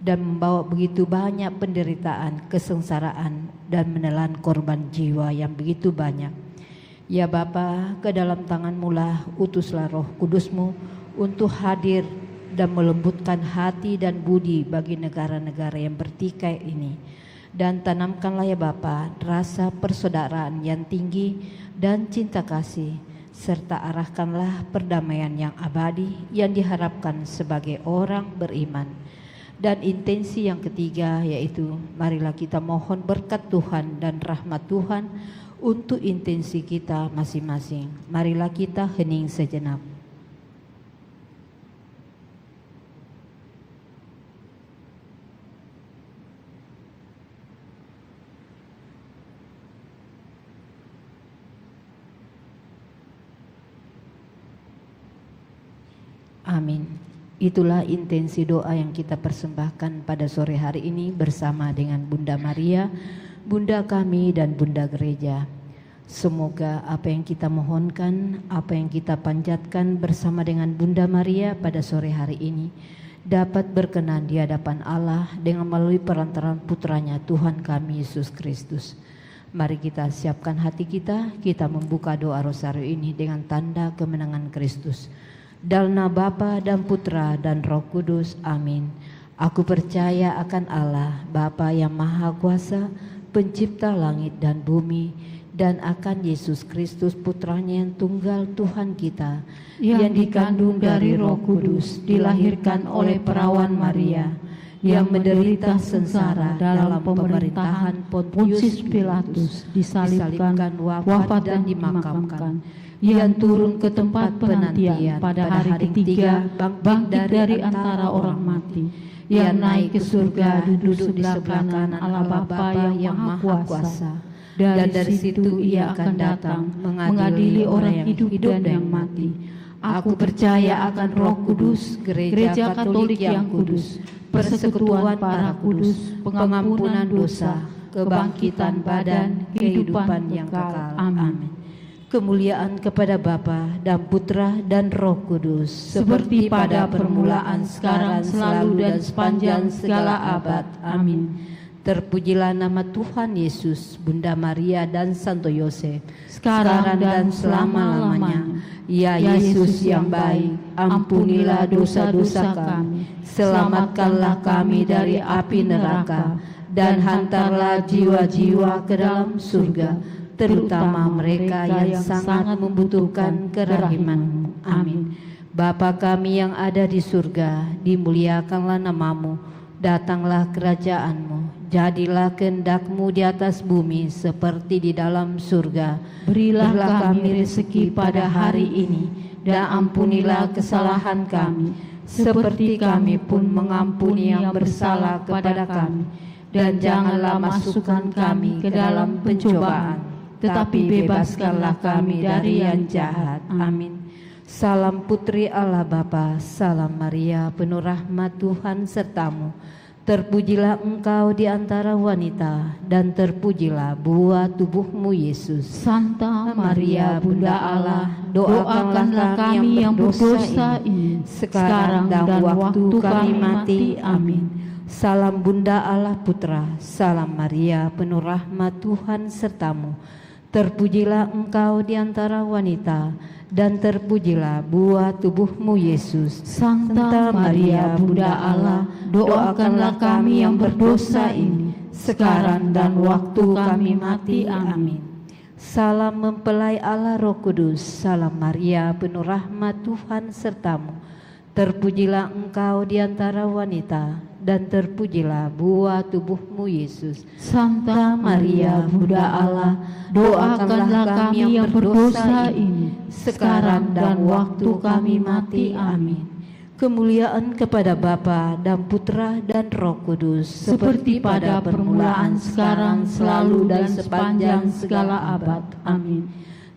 dan membawa begitu banyak penderitaan, kesengsaraan, dan menelan korban jiwa yang begitu banyak. Ya Bapa, ke dalam tangan-Mu lah utuslah Roh Kudus-Mu untuk hadir dan melembutkan hati dan budi bagi negara-negara yang bertikai ini. Dan tanamkanlah ya Bapa rasa persaudaraan yang tinggi dan cinta kasih, serta arahkanlah perdamaian yang abadi yang diharapkan sebagai orang beriman. Dan intensi yang ketiga yaitu marilah kita mohon berkat Tuhan dan rahmat Tuhan untuk intensi kita masing-masing. Marilah kita hening sejenak. Amin. Itulah intensi doa yang kita persembahkan pada sore hari ini bersama dengan Bunda Maria, Bunda kami dan Bunda Gereja. Semoga apa yang kita mohonkan, apa yang kita panjatkan bersama dengan Bunda Maria pada sore hari ini dapat berkenan di hadapan Allah dengan melalui perantaraan putranya Tuhan kami Yesus Kristus. Mari kita siapkan hati kita membuka doa rosario ini dengan tanda kemenangan Kristus. Dalam nama Bapa dan Putra dan Roh Kudus. Amin. Aku percaya akan Allah, Bapa yang Maha Kuasa, Pencipta langit dan bumi, dan akan Yesus Kristus Putranya yang tunggal Tuhan kita, yang dikandung dari Roh Kudus, dilahirkan oleh perawan Maria, yang menderita sengsara dalam pemerintahan Pontius Pilatus, disalibkan, wafat dan dimakamkan, yang turun ke tempat penantian pada hari ketiga, bangkit dari antara orang mati, yang naik ke surga, duduk di sebelah kanan Allah Bapa yang Maha Kuasa. Dan dari situ ia akan datang mengadili orang hidup dan yang mati. Aku percaya akan Roh Kudus, Gereja Katolik yang kudus, persekutuan para kudus, pengampunan dosa, kebangkitan badan, kehidupan yang kekal. Amin. Kemuliaan kepada Bapa dan Putra dan Roh Kudus, seperti pada permulaan, sekarang, selalu dan sepanjang segala abad. Amin. Terpujilah nama Tuhan Yesus, Bunda Maria dan Santo Yosef, sekarang dan selama-lamanya. Ya Yesus yang baik, ampunilah dosa-dosa kami, selamatkanlah kami dari api neraka, dan hantarlah jiwa-jiwa ke dalam surga, terutama mereka yang sangat membutuhkan kerahiman-Mu. Amin. Bapa kami yang ada di surga, dimuliakanlah nama-Mu, datanglah kerajaan-Mu, jadilah kehendak-Mu di atas bumi seperti di dalam surga. Berilah kami rezeki pada hari ini, dan ampunilah kesalahan kami, seperti kami pun mengampuni yang bersalah kepada kami. Dan janganlah masukkan kami ke dalam pencobaan, tetapi bebaskanlah kami dari yang jahat. Amin. Salam Putri Allah Bapa, salam Maria, penuh rahmat Tuhan sertamu. Terpujilah engkau di antara wanita, dan terpujilah buah tubuhmu Yesus. Santa Maria Bunda Allah, doakanlah kami yang berdosa ini, sekarang dan waktu kami mati. Amin. Salam Bunda Allah Putra, salam Maria, penuh rahmat Tuhan sertamu. Terpujilah engkau di antara wanita, dan terpujilah buah tubuhmu Yesus. Santa Maria Bunda Allah, doakanlah kami yang berdosa ini, sekarang dan waktu kami mati. Amin. Salam mempelai Allah Roh Kudus, salam Maria penuh rahmat Tuhan sertamu. Terpujilah engkau di antara wanita, dan terpujilah buah tubuhmu Yesus. Santa Maria Bunda Allah, doakanlah kami yang berdosa ini, sekarang dan waktu kami mati. Amin. Kemuliaan kepada Bapa dan Putra dan Roh Kudus, seperti pada permulaan, sekarang, selalu dan sepanjang segala abad. Amin.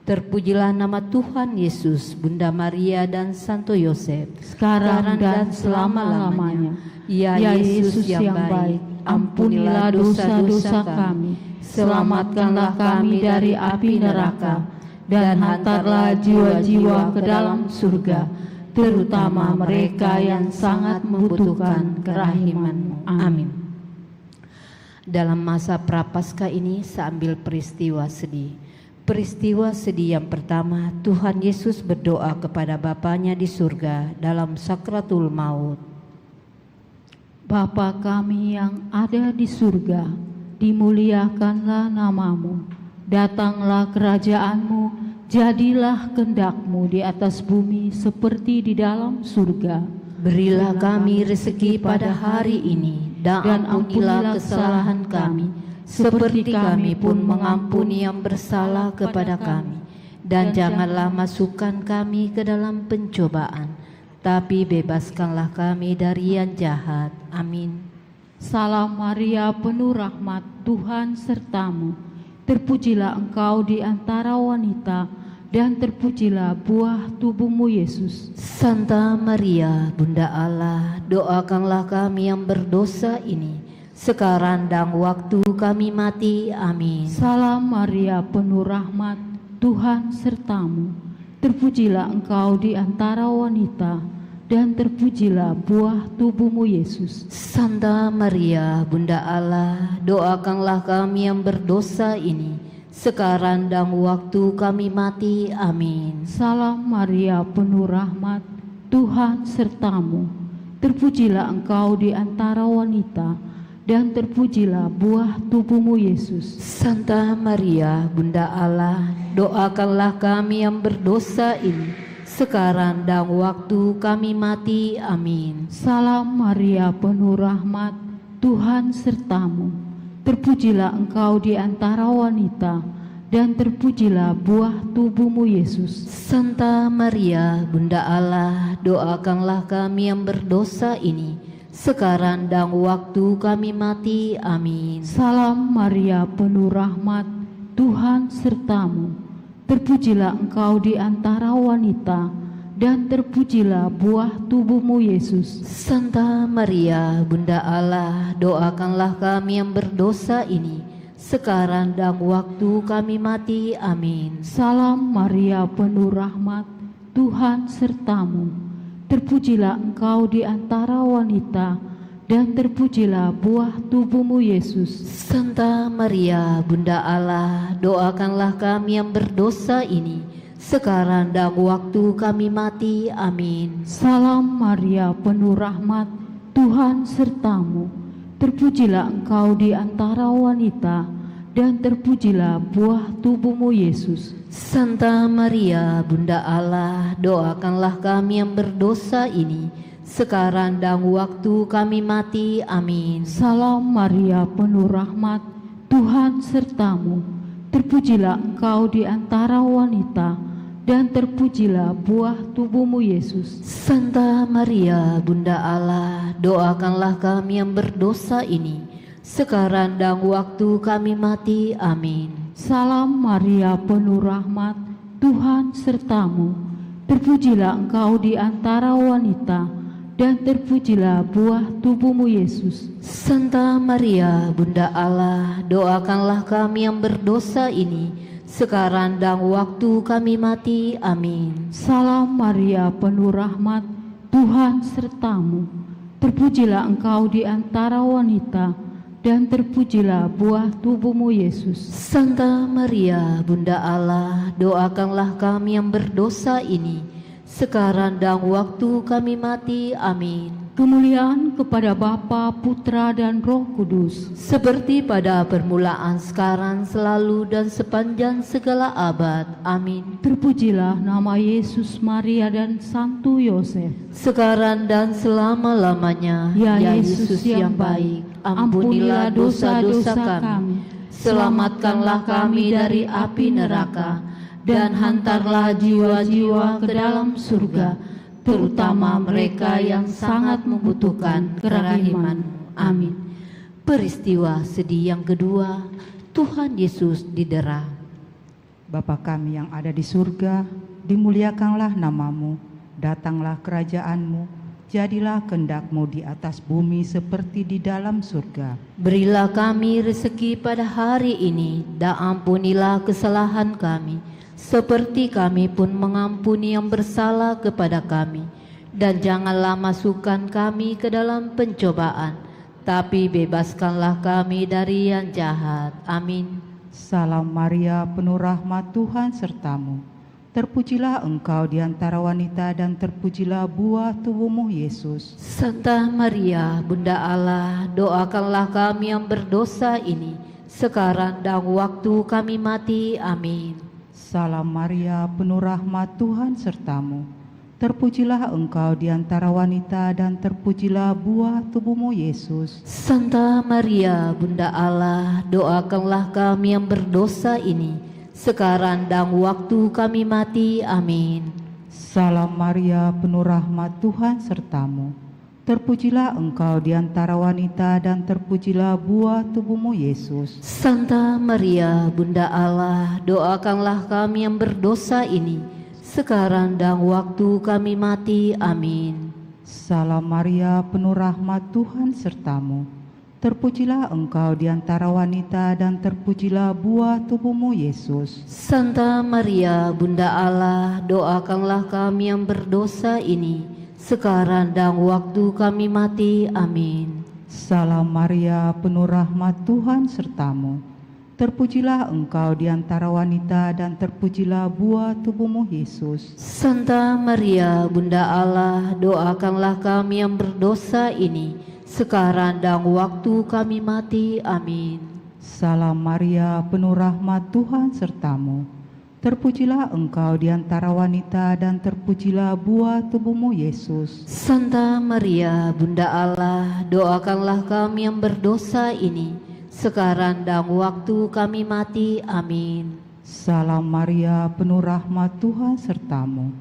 Terpujilah nama Tuhan Yesus, Bunda Maria dan Santo Yosef, sekarang dan selama-lamanya. Ya Yesus yang baik, ampunilah dosa-dosa kami, selamatkanlah kami dari api neraka, dan hantarlah jiwa-jiwa ke dalam surga, terutama mereka yang sangat membutuhkan kerahiman-Mu. Amin. Dalam masa Prapaskah ini sambil peristiwa sedih. Peristiwa sedih yang pertama, Tuhan Yesus berdoa kepada Bapanya di surga dalam sakratul maut. Bapa kami yang ada di surga, dimuliakanlah nama-Mu. Datanglah kerajaan-Mu, jadilah kehendak-Mu di atas bumi seperti di dalam surga. Berilah kami rezeki pada hari ini, dan ampunilah kesalahan kami, seperti kami pun mengampuni yang bersalah kepada kami. Dan janganlah masukkan kami ke dalam pencobaan, tapi bebaskanlah kami dari yang jahat. Amin. Salam Maria, penuh rahmat, Tuhan serta-Mu. Terpujilah Engkau di antara wanita, dan terpujilah buah tubuh-Mu Yesus. Santa Maria, Bunda Allah, doakanlah kami yang berdosa ini, sekarang dan waktu kami mati. Amin. Salam Maria, penuh rahmat, Tuhan serta-Mu. Terpujilah Engkau di antara wanita, dan terpujilah buah tubuh-Mu Yesus. Santa Maria, Bunda Allah, doakanlah kami yang berdosa ini, sekarang dan waktu kami mati. Amin. Salam Maria, penuh rahmat, Tuhan serta-Mu. Terpujilah Engkau di antara wanita, dan terpujilah buah tubuh-Mu Yesus. Santa Maria, Bunda Allah, doakanlah kami yang berdosa ini, sekarang dan waktu kami mati. Amin. Salam Maria, penuh rahmat, Tuhan serta-Mu. Terpujilah Engkau di antara wanita, dan terpujilah buah tubuh-Mu Yesus. Santa Maria, Bunda Allah, doakanlah kami yang berdosa ini, sekarang dan waktu kami mati. Amin. Salam Maria, penuh rahmat, Tuhan serta-Mu. Terpujilah Engkau di antara wanita, dan terpujilah buah tubuh-Mu Yesus. Santa Maria, Bunda Allah, doakanlah kami yang berdosa ini, sekarang dan waktu kami mati. Amin. Salam Maria, penuh rahmat, Tuhan serta-Mu. Terpujilah Engkau di antara wanita, dan terpujilah buah tubuh-Mu Yesus. Santa Maria, Bunda Allah, doakanlah kami yang berdosa ini, sekarang dan waktu kami mati. Amin. Salam Maria, penuh rahmat, Tuhan serta-Mu. Terpujilah Engkau di antara wanita, dan terpujilah buah tubuh-Mu Yesus. Santa Maria, Bunda Allah, doakanlah kami yang berdosa ini, sekarang dan waktu kami mati. Amin. Salam Maria, penuh rahmat, Tuhan serta-Mu. Terpujilah Engkau di antara wanita, dan terpujilah buah tubuh-Mu Yesus. Santa Maria, Bunda Allah, doakanlah kami yang berdosa ini, sekarang dan waktu kami mati. Amin. Salam Maria, penuh rahmat, Tuhan serta-Mu. Terpujilah Engkau di antara wanita, dan terpujilah buah tubuh-Mu Yesus. Santa Maria, Bunda Allah, doakanlah kami yang berdosa ini, sekarang dan waktu kami mati. Amin. Salam Maria, penuh rahmat, Tuhan serta-Mu. Terpujilah Engkau di antara wanita, dan terpujilah buah tubuh-Mu Yesus. Santa Maria, Bunda Allah, doakanlah kami yang berdosa ini, sekarang dan waktu kami mati. Amin. Kemuliaan kepada Bapa, Putra, dan Roh Kudus, seperti pada permulaan, sekarang, selalu, dan sepanjang segala abad. Amin. Terpujilah nama Yesus, Maria, dan Santo Yosef, sekarang dan selama-lamanya. Ya Yesus yang baik, ampunilah dosa-dosa kami, selamatkanlah kami dari api neraka, dan hantarlah jiwa-jiwa ke dalam surga, terutama mereka yang sangat membutuhkan kerahiman. Amin. Peristiwa sedih yang kedua, Tuhan Yesus didera. Bapa kami yang ada di surga, dimuliakanlah nama-Mu, datanglah kerajaan-Mu, jadilah kehendak-Mu di atas bumi seperti di dalam surga. Berilah kami rezeki pada hari ini, dan ampunilah kesalahan kami, seperti kami pun mengampuni yang bersalah kepada kami. dan janganlah masukkan kami ke dalam pencobaan, tapi bebaskanlah kami dari yang jahat. Amin. Salam Maria, penuh rahmat, Tuhan sertamu. Terpujilah engkau di antara wanita dan terpujilah buah tubuhmu, Yesus. Santa Maria, Bunda Allah, doakanlah kami yang berdosa ini, sekarang dan waktu kami mati. Amin. Salam Maria, penuh rahmat, Tuhan sertamu. Terpujilah engkau di antara wanita dan terpujilah buah tubuhmu, Yesus. Santa Maria, Bunda Allah, doakanlah kami yang berdosa ini, sekarang dan waktu kami mati. Amin. Salam Maria, penuh rahmat, Tuhan sertamu. Terpujilah engkau di antara wanita dan terpujilah buah tubuhmu, Yesus. Santa Maria, Bunda Allah, doakanlah kami yang berdosa ini, sekarang dan waktu kami mati. Amin. Salam Maria, penuh rahmat, Tuhan sertamu. Terpujilah engkau di antara wanita dan terpujilah buah tubuhmu, Yesus. Santa Maria, Bunda Allah, doakanlah kami yang berdosa ini, sekarang dan waktu kami mati. Amin. Salam Maria, penuh rahmat, Tuhan sertamu. Terpujilah engkau di antara wanita dan terpujilah buah tubuhmu, Yesus. Santa Maria, Bunda Allah, doakanlah kami yang berdosa ini, sekarang dan waktu kami mati. Amin. Salam Maria, penuh rahmat, Tuhan sertamu. Terpujilah engkau di antara wanita dan terpujilah buah tubuhmu, Yesus. Santa Maria, Bunda Allah, doakanlah kami yang berdosa ini, sekarang dan waktu kami mati. Amin. Salam Maria, penuh rahmat, Tuhan sertamu.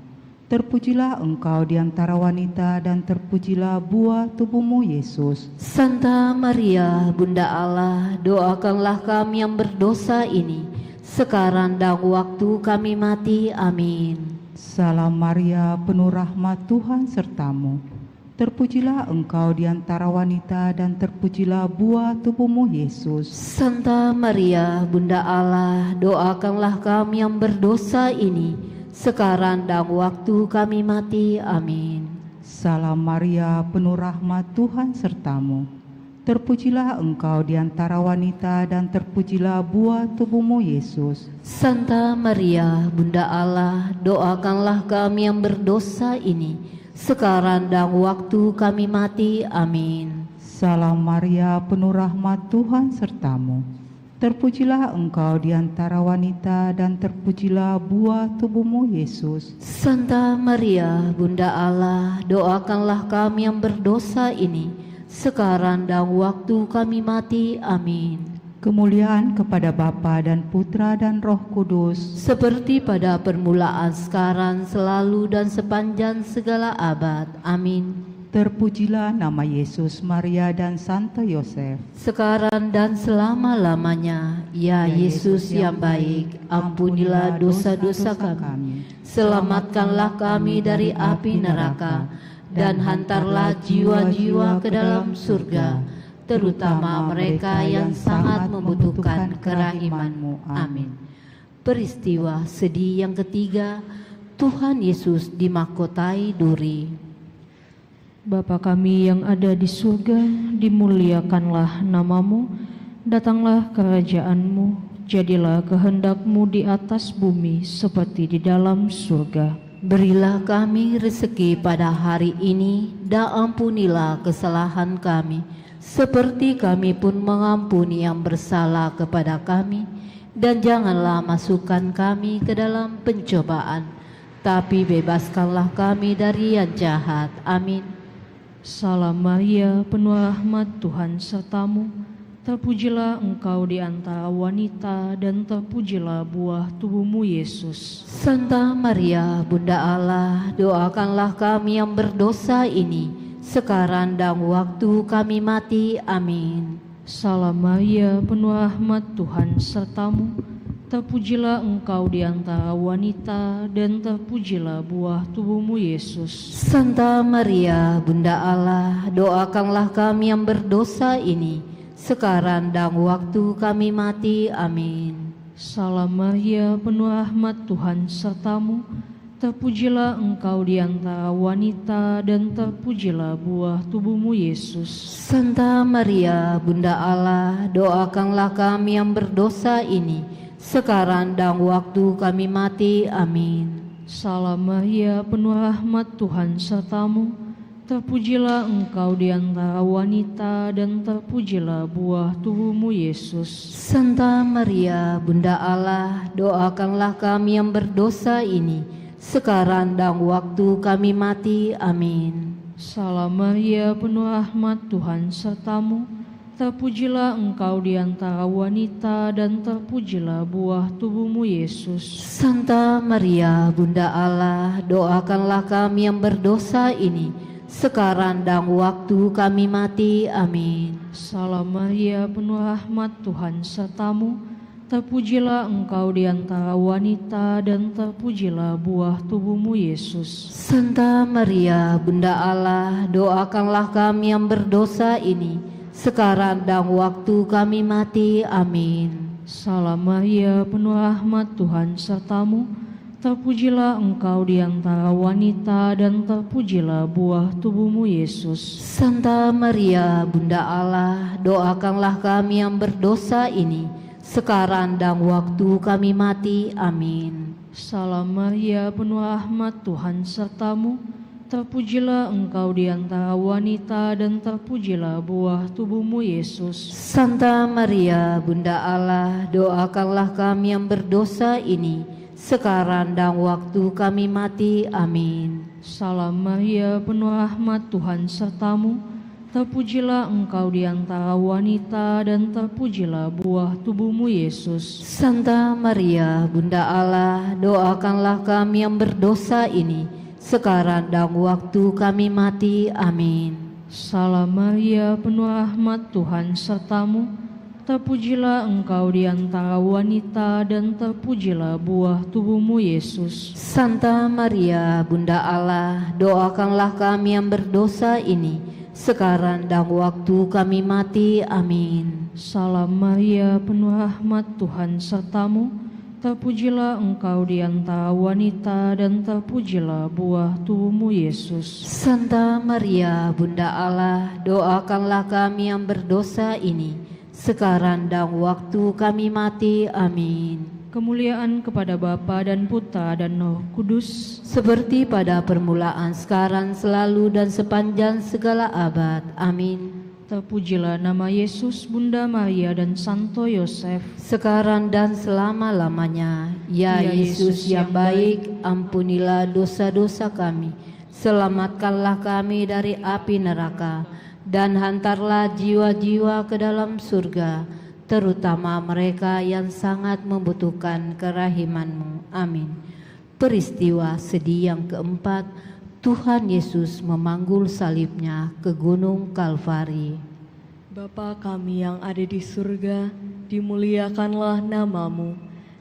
Terpujilah engkau di antara wanita dan terpujilah buah tubuhmu, Yesus. Santa Maria, Bunda Allah, doakanlah kami yang berdosa ini, sekarang dan waktu kami mati. Amin. Salam Maria, penuh rahmat, Tuhan sertamu. Terpujilah engkau di antara wanita dan terpujilah buah tubuhmu, Yesus. Santa Maria, Bunda Allah, doakanlah kami yang berdosa ini, sekarang dan waktu kami mati. Amin. Salam Maria, penuh rahmat, Tuhan sertamu. Terpujilah engkau di antara wanita dan terpujilah buah tubuhmu, Yesus. Santa Maria, Bunda Allah, doakanlah kami yang berdosa ini, sekarang dan waktu kami mati. Amin. Salam Maria, penuh rahmat, Tuhan sertamu. Terpujilah engkau di antara wanita dan terpujilah buah tubuhmu, Yesus. Santa Maria, Bunda Allah, doakanlah kami yang berdosa ini, sekarang dan waktu kami mati. Amin. Kemuliaan kepada Bapa dan Putra dan Roh Kudus, seperti pada permulaan, sekarang, selalu, dan sepanjang segala abad. Amin. Terpujilah nama Yesus, Maria, dan Santo Yosef, sekarang dan selama-lamanya. Ya Yesus yang baik, ampunilah dosa-dosa kami, selamatkanlah kami dari api neraka, dan hantarlah jiwa-jiwa ke dalam surga, terutama mereka yang sangat membutuhkan kerahiman-Mu. Amin. Peristiwa sedih yang ketiga, Tuhan Yesus dimahkotai duri. Bapa kami yang ada di surga, dimuliakanlah nama-Mu, datanglah kerajaan-Mu, jadilah kehendak-Mu di atas bumi seperti di dalam surga. Berilah kami rezeki pada hari ini, dan ampunilah kesalahan kami, seperti kami pun mengampuni yang bersalah kepada kami. Dan janganlah masukkan kami ke dalam pencobaan, tapi bebaskanlah kami dari yang jahat. Amin. Salam Maria, penuh rahmat, Tuhan sertamu. Terpujilah engkau di antara wanita dan terpujilah buah tubuhmu, Yesus. Santa Maria, Bunda Allah, doakanlah kami yang berdosa ini, sekarang dan waktu kami mati. Amin. Salam Maria, penuh rahmat, Tuhan sertamu. Terpujilah engkau di antara wanita dan terpujilah buah tubuhmu, Yesus. Santa Maria, Bunda Allah, doakanlah kami yang berdosa ini, sekarang dan waktu kami mati. Amin. Salam Maria, penuh rahmat, Tuhan sertamu. terpujilah Engkau di antara wanita, dan terpujilah buah tubuhmu, Yesus. Santa Maria, Bunda Allah, doakanlah kami yang berdosa ini, sekarang dan waktu kami mati. Amin. Salam Maria, penuh rahmat, Tuhan sertamu. Terpujilah Engkau di antara wanita, dan terpujilah buah tubuhmu, Yesus. Santa Maria, Bunda Allah, doakanlah kami yang berdosa ini, sekarang dan waktu kami mati. Amin. Salam Maria, penuh rahmat, Tuhan sertamu. Terpujilah Engkau di antara wanita, dan terpujilah buah tubuhmu, Yesus. Santa Maria, Bunda Allah, doakanlah kami yang berdosa ini, sekarang dan waktu kami mati. Amin. Salam Maria, penuh rahmat, Tuhan sertamu. Terpujilah Engkau di antara wanita, dan terpujilah buah tubuhmu, Yesus. Santa Maria, Bunda Allah, doakanlah kami yang berdosa ini, sekarang dan waktu kami mati. Amin. Salam Maria, penuh rahmat, Tuhan sertamu. Terpujilah Engkau di antara wanita, dan terpujilah buah tubuhmu, Yesus. Santa Maria, Bunda Allah, doakanlah kami yang berdosa ini, sekarang dan waktu kami mati. Amin. Salam Maria, penuh rahmat, Tuhan sertamu. Terpujilah Engkau di antara wanita, dan terpujilah buah tubuhmu, Yesus. Santa Maria, Bunda Allah, doakanlah kami yang berdosa ini, sekarang dan waktu kami mati. Amin. Salam Maria, penuh rahmat, Tuhan sertamu. Terpujilah Engkau di antara wanita, dan terpujilah buah tubuhmu, Yesus. Santa Maria, Bunda Allah, doakanlah kami yang berdosa ini, sekarang dan waktu kami mati. Amin. Salam Maria, penuh rahmat, Tuhan sertamu. Terpujilah Engkau di antara wanita, dan terpujilah buah tubuhmu, Yesus. Santa Maria, Bunda Allah, doakanlah kami yang berdosa ini, sekarang dan waktu kami mati. Amin. Salam Maria, penuh rahmat, Tuhan sertamu. Terpujilah Engkau di antara wanita, dan terpujilah buah tubuhmu, Yesus. Santa Maria, Bunda Allah, doakanlah kami yang berdosa ini, sekarang dan waktu kami mati. Amin. Kemuliaan kepada Bapa dan Putra dan Roh Kudus, seperti pada permulaan, sekarang, selalu, dan sepanjang segala abad. Amin. Terpujilah nama Yesus, Bunda Maria, dan Santo Yosef, sekarang dan selama-lamanya. Ya Yesus yang baik, ampunilah dosa-dosa kami, selamatkanlah kami dari api neraka, dan hantarlah jiwa-jiwa ke dalam surga, terutama mereka yang sangat membutuhkan kerahiman-Mu. Amin. Peristiwa sedih yang keempat, Tuhan Yesus memanggul salibnya ke Gunung Kalvari. Bapa kami yang ada di surga, dimuliakanlah nama-Mu,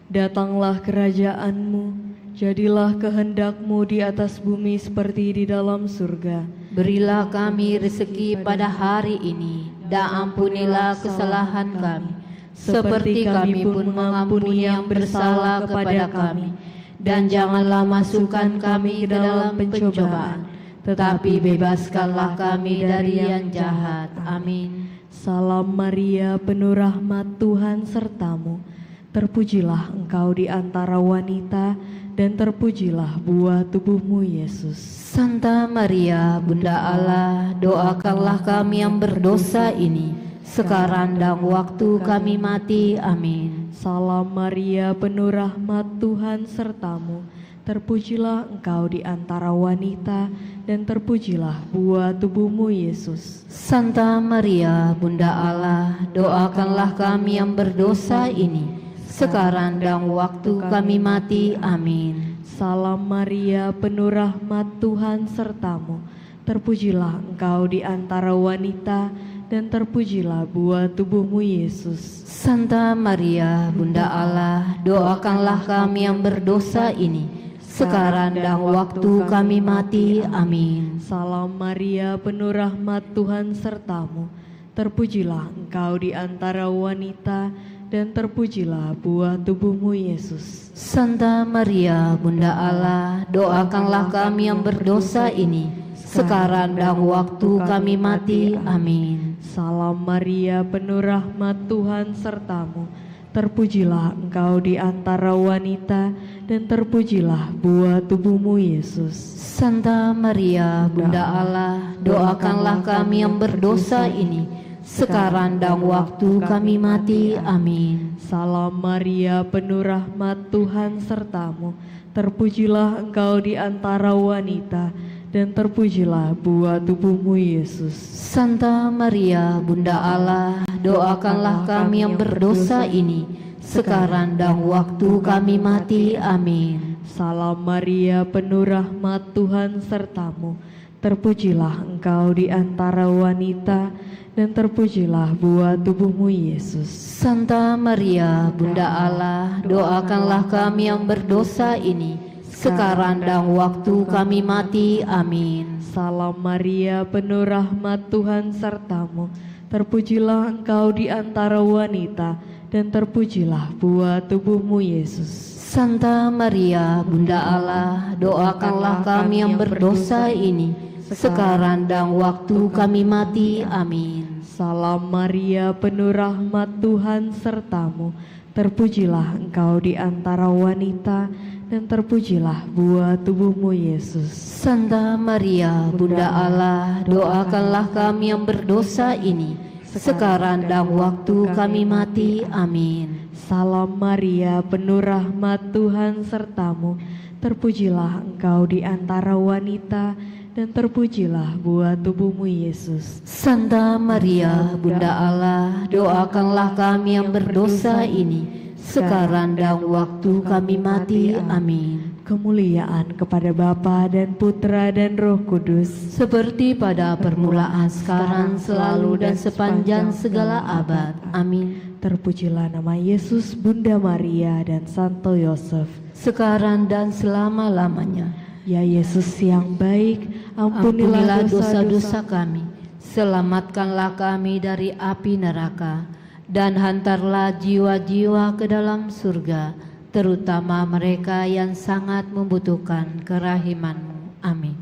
datanglah kerajaan-Mu, jadilah kehendak-Mu di atas bumi seperti di dalam surga. Berilah kami rezeki pada hari ini, dan ampunilah kesalahan kami, seperti kami pun mengampuni yang bersalah kepada kami. Dan janganlah masukkan kami ke dalam pencobaan, tetapi bebaskanlah kami dari yang jahat. Amin. Salam Maria, penuh rahmat, Tuhan sertamu. Terpujilah Engkau di antara wanita, dan terpujilah buah tubuhmu, Yesus. Santa Maria, Bunda Allah, doakanlah kami yang berdosa ini, sekarang dan waktu kami mati. Amin. Salam Maria, penuh rahmat, Tuhan sertamu. Terpujilah Engkau di antara wanita, dan terpujilah buah tubuhmu, Yesus. Santa Maria, Bunda Allah, doakanlah kami yang berdosa ini, sekarang dan waktu kami mati. Amin. Salam Maria, penuh rahmat, Tuhan sertamu. Terpujilah Engkau di antara wanita, dan terpujilah buah tubuhmu, Yesus. Santa Maria, Bunda Allah, doakanlah kami yang berdosa ini, sekarang dan waktu kami mati. Amin. Salam Maria, penuh rahmat, Tuhan sertamu. Terpujilah Engkau di antara wanita, dan terpujilah buah tubuhmu Yesus. Santa Maria, Bunda Allah, doakanlah kami yang berdosa ini, sekarang dan waktu kami mati. Amin. Salam Maria, penuh rahmat, Tuhan sertamu. Terpujilah engkau di antara wanita, dan terpujilah buah tubuhmu Yesus. Santa Maria, Bunda Allah, doakanlah kami yang berdosa ini, sekarang dan waktu kami mati. Amin. Salam Maria, penuh rahmat, Tuhan sertamu. Terpujilah engkau di antara wanita, dan terpujilah buah tubuhmu Yesus. Santa Maria, Bunda Allah, doakanlah kami yang berdosa ini, sekarang dan waktu kami mati. Amin. Salam Maria, penuh rahmat, Tuhan sertamu. Terpujilah engkau di antara wanita, dan terpujilah buah tubuhmu Yesus. Santa Maria, Bunda Allah, doakanlah kami yang berdosa ini, sekarang dan waktu kami mati. Amin. Salam Maria, penuh rahmat, Tuhan sertamu. Terpujilah engkau di antara wanita, dan terpujilah buah tubuhmu Yesus. Santa Maria, Bunda Allah, doakanlah kami yang berdosa ini, sekarang dan waktu kami mati. Amin. Salam Maria, penuh rahmat, Tuhan sertamu. Terpujilah engkau di antara wanita, dan terpujilah buah tubuhmu Yesus. Santa Maria, Bunda Allah, doakanlah kami yang berdosa ini, sekarang dan waktu kami mati. Amin. Salam Maria, penuh rahmat, Tuhan sertamu. Terpujilah engkau di antara wanita, dan terpujilah buah tubuhmu Yesus. Santa Maria, Bunda Allah, doakanlah kami yang berdosa ini, sekarang dan waktu kami mati. Amin. Kemuliaan kepada Bapa dan Putra dan Roh Kudus, seperti pada permulaan, sekarang, selalu, dan sepanjang segala abad. Amin. Terpujilah nama Yesus, Bunda Maria, dan Santo Yosef, sekarang dan selama-lamanya. Ya Yesus yang baik, ampunilah dosa-dosa kami, selamatkanlah kami dari api neraka, dan hantarlah jiwa-jiwa ke dalam surga, terutama mereka yang sangat membutuhkan kerahiman-Mu. Amin.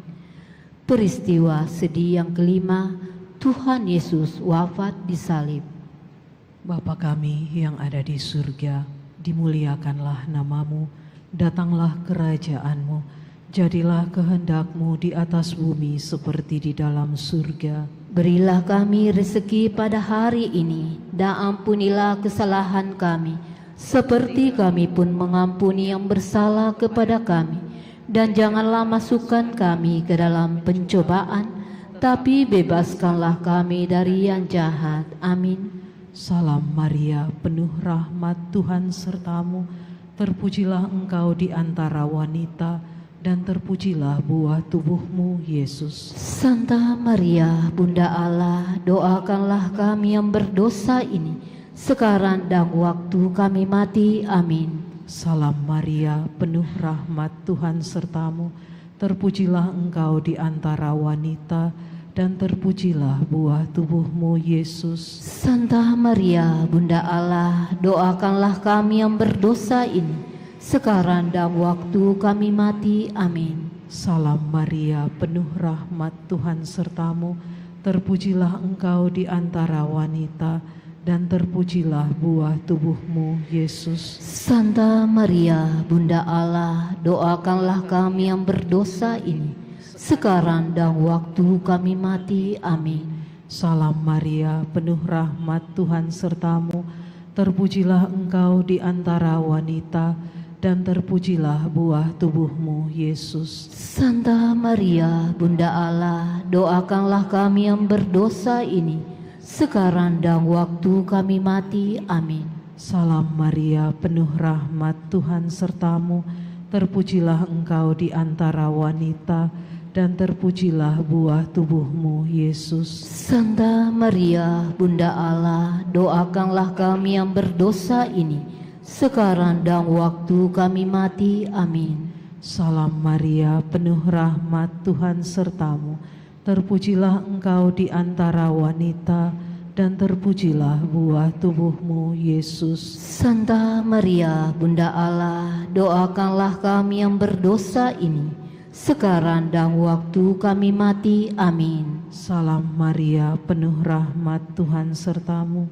Peristiwa sedih yang kelima, Tuhan Yesus wafat di salib. Bapa kami yang ada di surga, dimuliakanlah nama-Mu, datanglah kerajaan-Mu, jadilah kehendak-Mu di atas bumi seperti di dalam surga. Berilah kami rezeki pada hari ini, dan ampunilah kesalahan kami, seperti kami pun mengampuni yang bersalah kepada kami. Dan janganlah masukkan kami ke dalam pencobaan, tapi bebaskanlah kami dari yang jahat. Amin. Salam Maria, penuh rahmat, Tuhan sertamu. Terpujilah engkau di antara wanita, dan terpujilah buah tubuhmu Yesus. Santa Maria, Bunda Allah, doakanlah kami yang berdosa ini, sekarang dan waktu kami mati. Amin. Salam Maria, penuh rahmat, Tuhan sertamu. Terpujilah engkau di antara wanita, dan terpujilah buah tubuhmu Yesus. Santa Maria, Bunda Allah, doakanlah kami yang berdosa ini, sekarang dan waktu kami mati. Amin. Salam Maria, penuh rahmat, Tuhan sertamu. Terpujilah engkau di antara wanita, dan terpujilah buah tubuhmu Yesus. Santa Maria, Bunda Allah, doakanlah kami yang berdosa ini, sekarang dan waktu kami mati. Amin. Salam Maria, penuh rahmat, Tuhan sertamu. Terpujilah engkau di antara wanita, dan terpujilah buah tubuhmu Yesus. Santa Maria, Bunda Allah, doakanlah kami yang berdosa ini, sekarang dan waktu kami mati. Amin. Salam Maria, penuh rahmat, Tuhan sertamu. Terpujilah engkau di antara wanita, dan terpujilah buah tubuhmu Yesus. Santa Maria, Bunda Allah, doakanlah kami yang berdosa ini, sekarang dan waktu kami mati. Amin. Salam Maria, penuh rahmat, Tuhan sertamu. Terpujilah engkau di antara wanita, dan terpujilah buah tubuhmu, Yesus. Santa Maria, Bunda Allah, doakanlah kami yang berdosa ini, sekarang dan waktu kami mati. Amin. Salam Maria, penuh rahmat, Tuhan sertamu.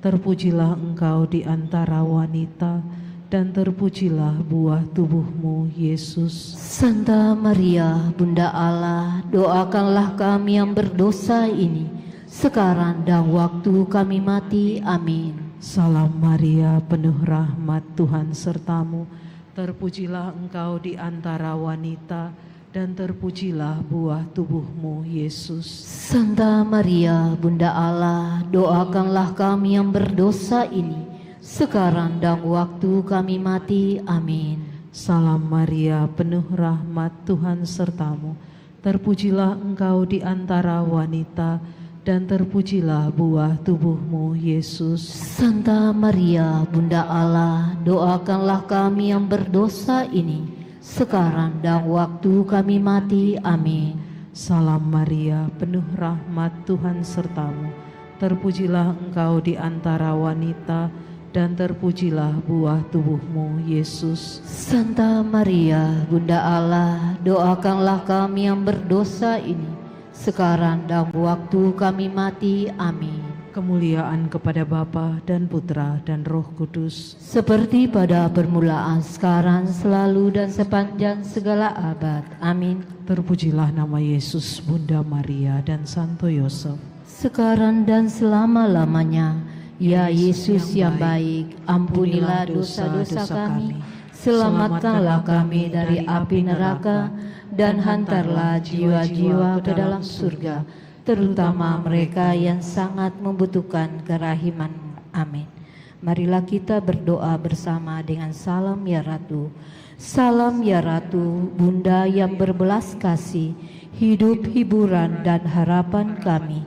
Terpujilah engkau di antara wanita, dan terpujilah buah tubuhmu, Yesus. Santa Maria, Bunda Allah, doakanlah kami yang berdosa ini, sekarang dan waktu kami mati. Amin. Salam Maria, penuh rahmat, Tuhan sertamu. Terpujilah engkau di antara wanita, dan terpujilah buah tubuhmu, Yesus. Santa Maria, Bunda Allah, doakanlah kami yang berdosa ini, sekarang dan waktu kami mati. Amin. Salam Maria, penuh rahmat, Tuhan sertamu. Terpujilah engkau di antara wanita, dan terpujilah buah tubuhmu, Yesus. Santa Maria, Bunda Allah, doakanlah kami yang berdosa ini, sekarang dan waktu kami mati. Amin. Salam Maria, penuh rahmat, Tuhan sertamu. Terpujilah engkau di antara wanita, dan terpujilah buah tubuhmu, Yesus. Santa Maria, Bunda Allah, doakanlah kami yang berdosa ini, sekarang dan waktu kami mati. Amin. Kemuliaan kepada Bapa dan Putra dan Roh Kudus, Seperti pada permulaan, sekarang, selalu, dan sepanjang segala abad. Amin. terpujilah nama Yesus, Bunda Maria, dan Santo Yosef. Sekarang dan selama-lamanya. Ya Yesus yang baik, ampunilah dosa-dosa kami, selamatkanlah kami dari api neraka, dan hantarlah jiwa-jiwa ke dalam surga, terutama mereka yang sangat membutuhkan kerahiman-Mu. Amin. Marilah kita berdoa bersama dengan salam ya Ratu. Salam ya Ratu, Bunda yang berbelas kasih, hidup, hiburan, dan harapan kami.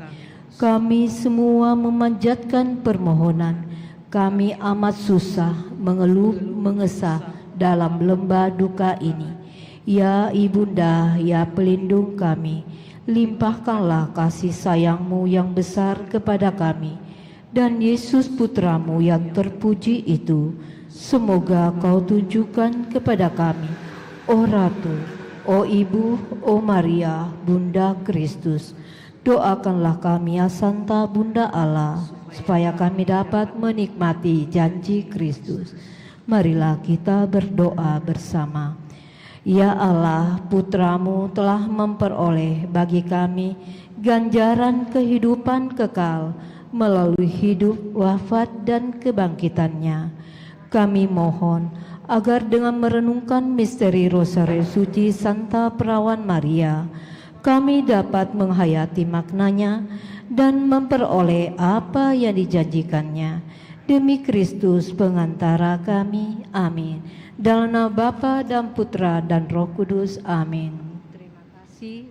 Kami semua memanjatkan permohonan. Kami amat susah, mengeluh, mengesah dalam lembah duka ini. Ya Ibunda, ya pelindung kami, limpahkanlah kasih sayang-Mu yang besar kepada kami. Dan Yesus Putra-Mu yang terpuji itu, semoga Kau tunjukkan kepada kami, O Ratu, O Ibu, O Maria, Bunda Kristus. Doakanlah kami ya Santa Bunda Allah, supaya kami dapat menikmati janji Kristus. Marilah kita berdoa bersama. Ya Allah, Putra-Mu telah memperoleh bagi kami ganjaran kehidupan kekal melalui hidup, wafat, dan kebangkitannya. Kami mohon agar dengan merenungkan misteri Rosari Suci Santa Perawan Maria, kami dapat menghayati maknanya dan memperoleh apa yang dijanjikannya. Demi Kristus pengantara kami. Amin. Dalam nama Bapa dan Putra dan Roh Kudus. Amin. Terima kasih.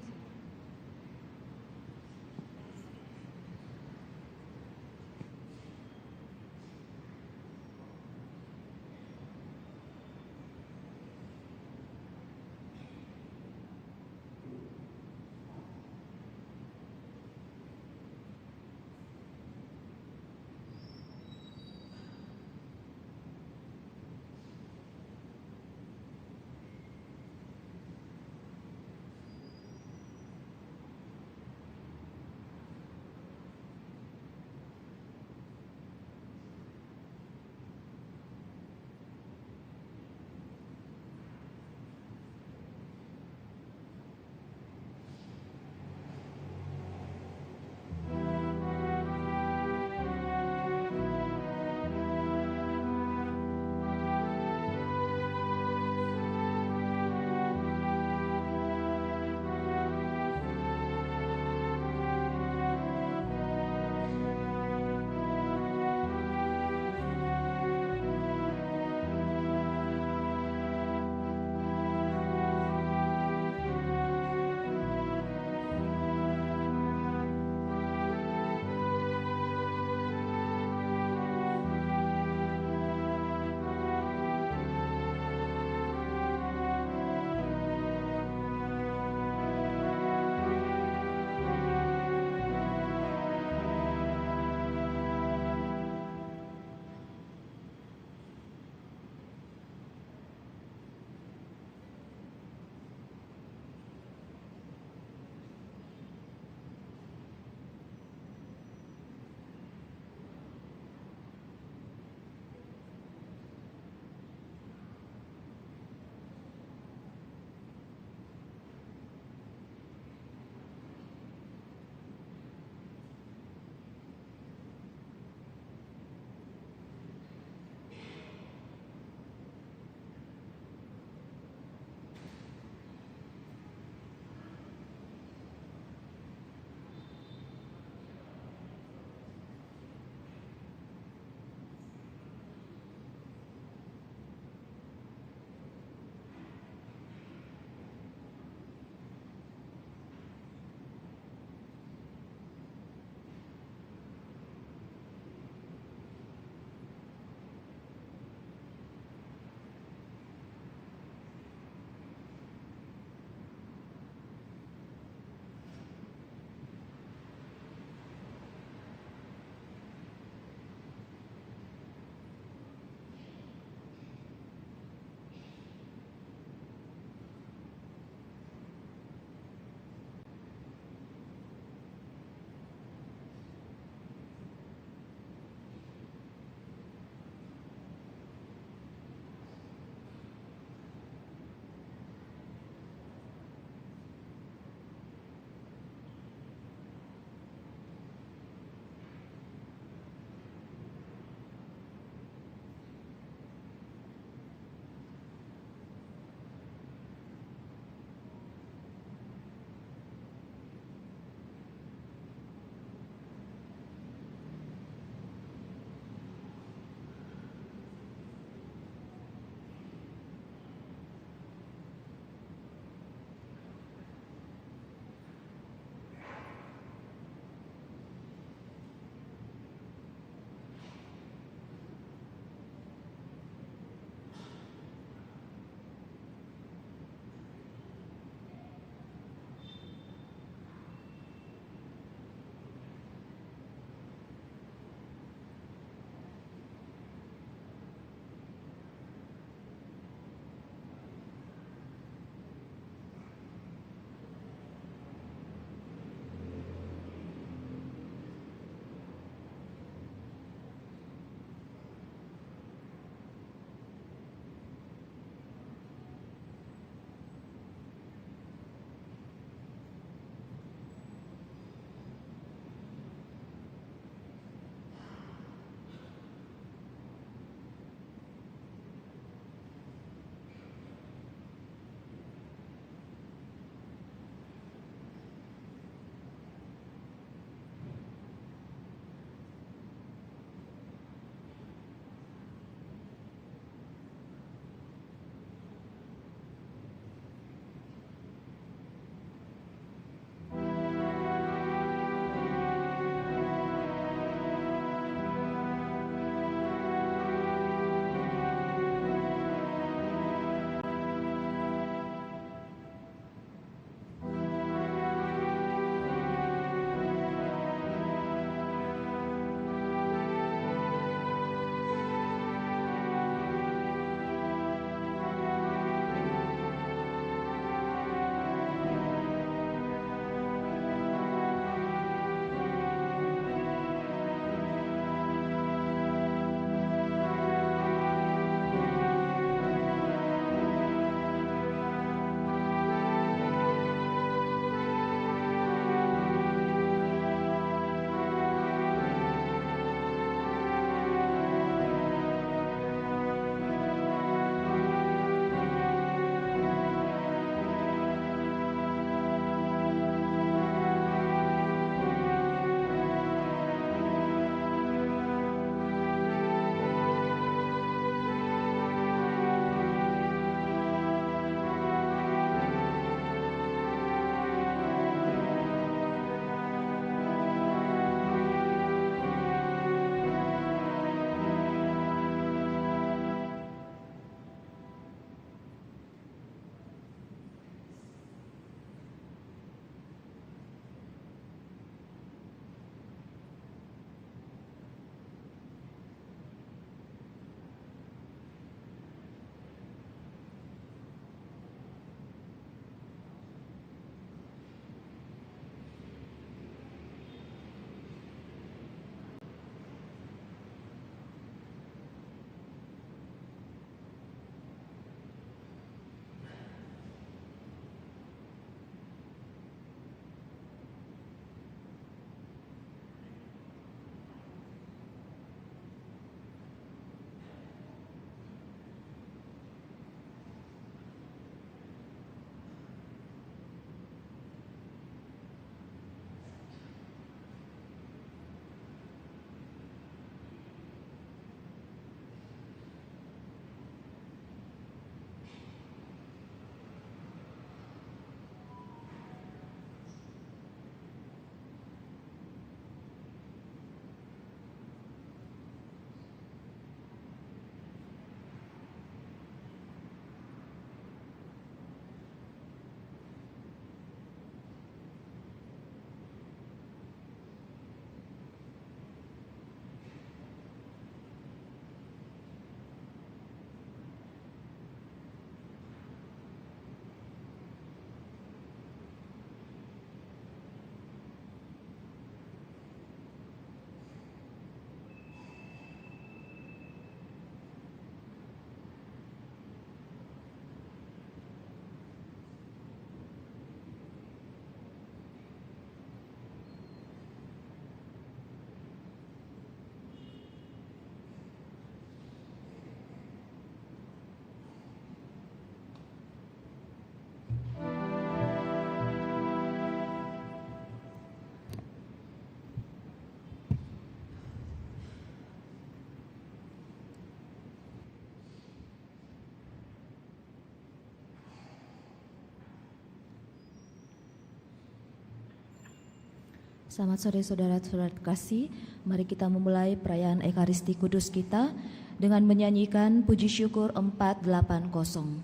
Selamat sore saudara-saudara terkasih. Mari kita memulai perayaan Ekaristi Kudus kita dengan menyanyikan puji syukur 480.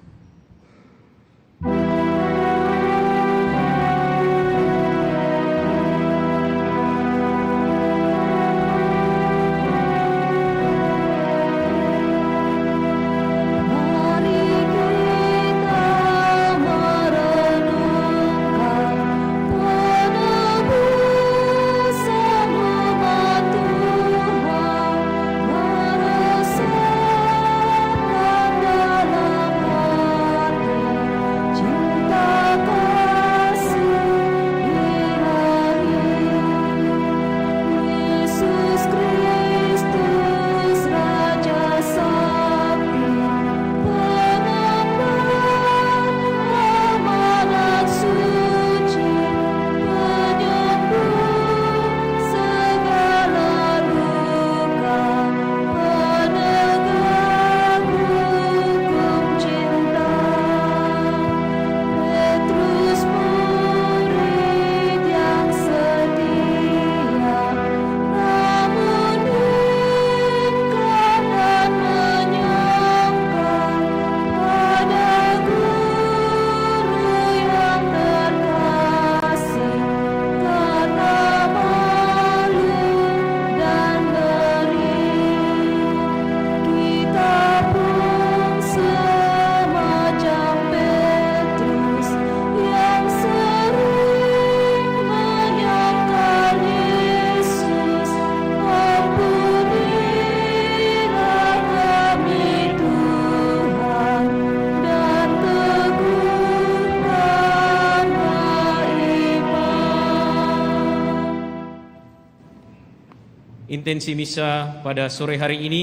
Intensi misa pada sore hari ini,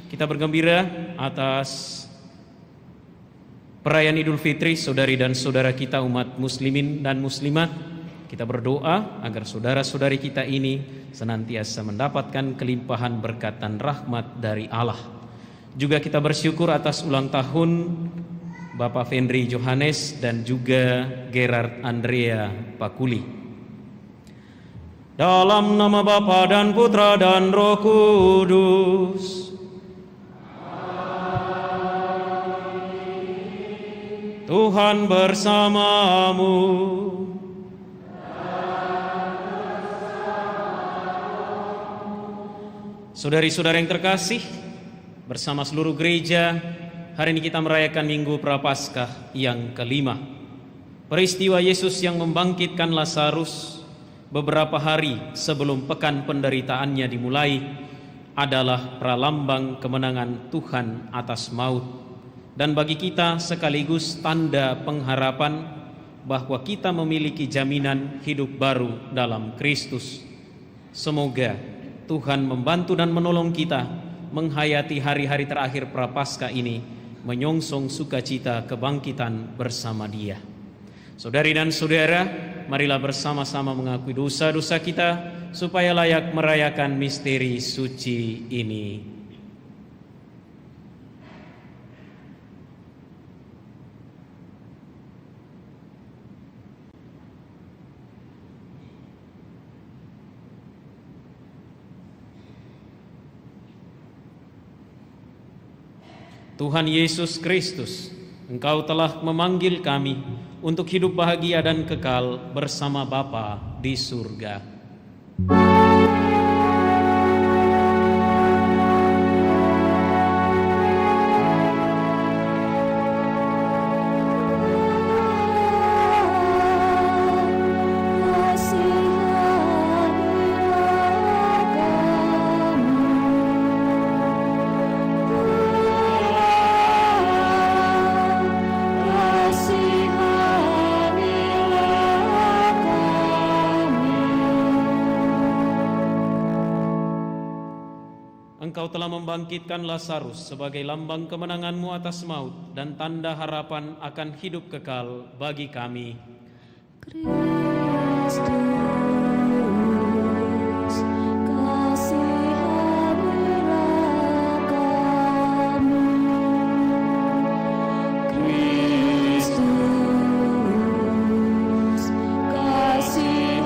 kita bergembira atas perayaan Idul Fitri saudari dan saudara kita umat muslimin dan muslimat. Kita berdoa agar saudara-saudari kita ini senantiasa mendapatkan kelimpahan berkat dan rahmat dari Allah. Juga kita bersyukur atas ulang tahun Bapak Fendri Johannes dan juga Gerard Andrea Pakuli. Dalam nama Bapa dan Putra dan Roh Kudus. Tuhan bersamamu. Saudari-saudara yang terkasih, bersama seluruh gereja, hari ini kita merayakan Minggu Prapaskah yang kelima. Peristiwa Yesus yang membangkitkan Lazarus beberapa hari sebelum pekan penderitaannya dimulai adalah pralambang kemenangan Tuhan atas maut, dan bagi kita sekaligus tanda pengharapan bahwa kita memiliki jaminan hidup baru dalam Kristus. Semoga Tuhan membantu dan menolong kita menghayati hari-hari terakhir Prapaskah ini, menyongsong sukacita kebangkitan bersama Dia. Saudari dan saudara, marilah bersama-sama mengakui dosa-dosa kita supaya layak merayakan misteri suci ini. Tuhan Yesus Kristus, Engkau telah memanggil kami untuk hidup bahagia dan kekal bersama Bapa di surga. Engkau telah membangkitkan Lazarus sebagai lambang kemenangan-Mu atas maut dan tanda harapan akan hidup kekal bagi kami. Kristus, kasihanilah kami. Kristus, kasihanilah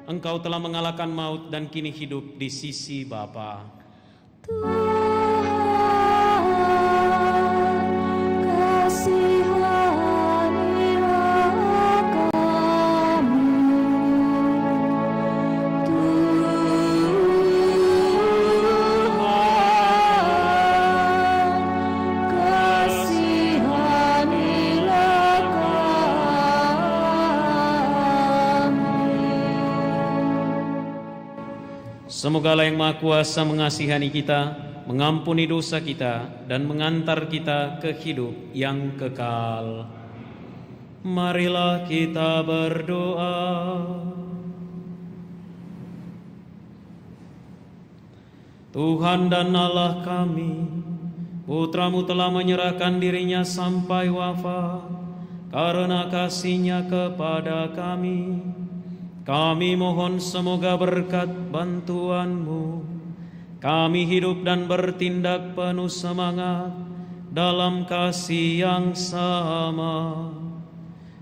Engkau telah mengalahkan maut dan kini hidup di sisi Bapa. Semoga Allah yang Maha Kuasa mengasihani kita, mengampuni dosa kita, dan mengantar kita ke hidup yang kekal. Marilah kita berdoa. Tuhan dan Allah kami, Putra-Mu telah menyerahkan dirinya sampai wafat karena kasih-Nya kepada kami. Kami mohon semoga berkat bantuan-Mu, kami hidup dan bertindak penuh semangat dalam kasih yang sama.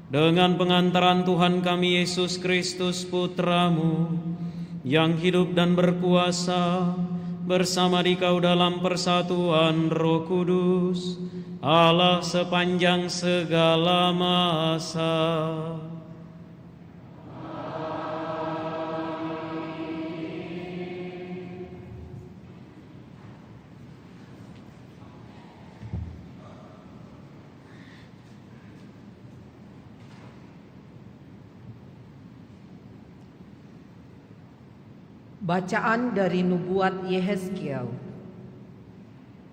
Dengan pengantaran Tuhan kami Yesus Kristus Putra-Mu, yang hidup dan berkuasa bersama Dikau dalam persatuan Roh Kudus, Allah sepanjang segala masa. Bacaan dari nubuat Yehezkiel.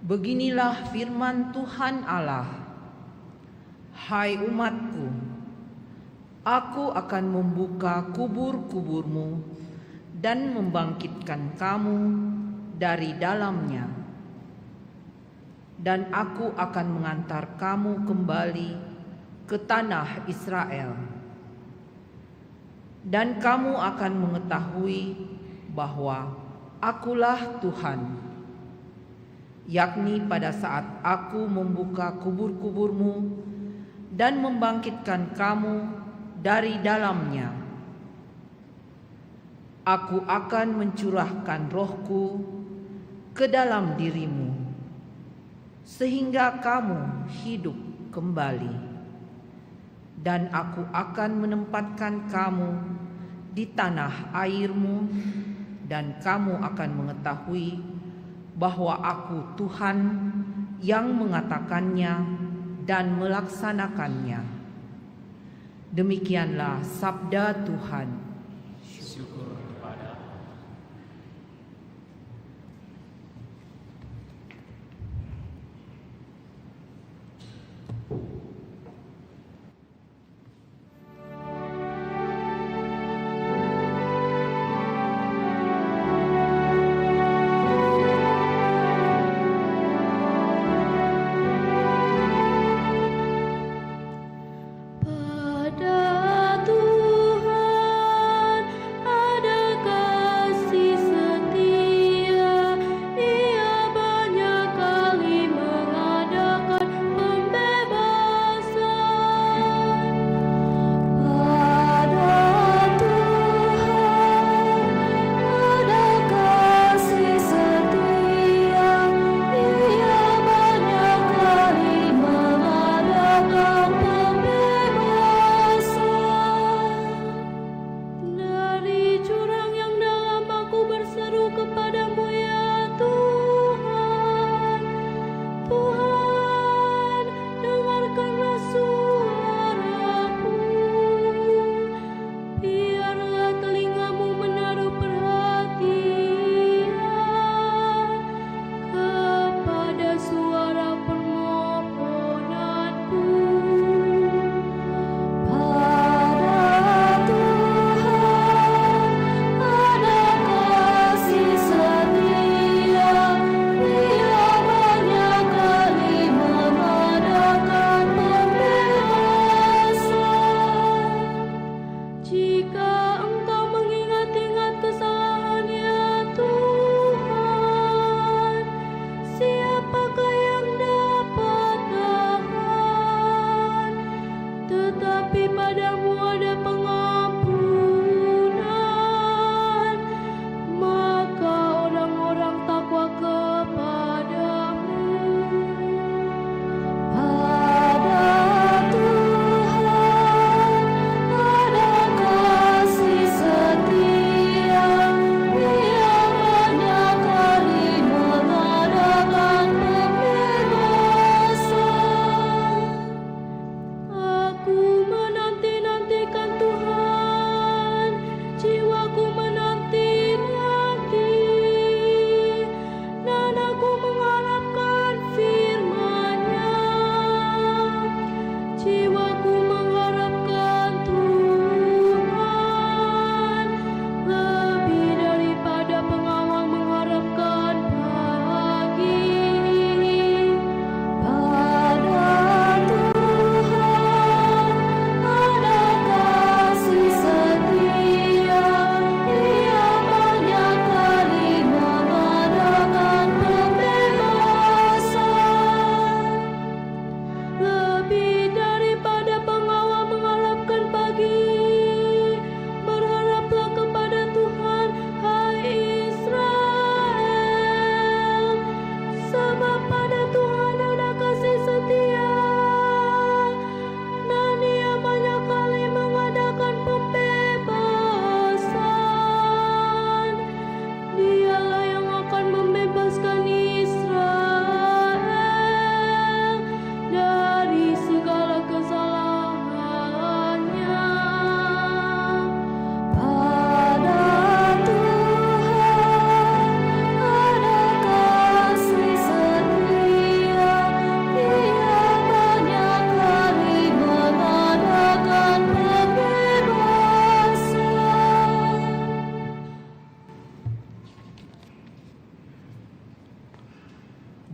Beginilah firman Tuhan Allah. Hai umatku, aku akan membuka kubur-kuburmu dan membangkitkan kamu dari dalamnya. Dan aku akan mengantar kamu kembali ke tanah Israel. Dan kamu akan mengetahui bahwa akulah Tuhan, yakni pada saat aku membuka kubur-kuburmu dan membangkitkan kamu dari dalamnya. Aku akan mencurahkan rohku ke dalam dirimu, sehingga kamu hidup kembali. Dan aku akan menempatkan kamu di tanah airmu, dan kamu akan mengetahui bahwa aku Tuhan yang mengatakannya dan melaksanakannya. Demikianlah sabda Tuhan. Syukur kepada Pada Tuhan ada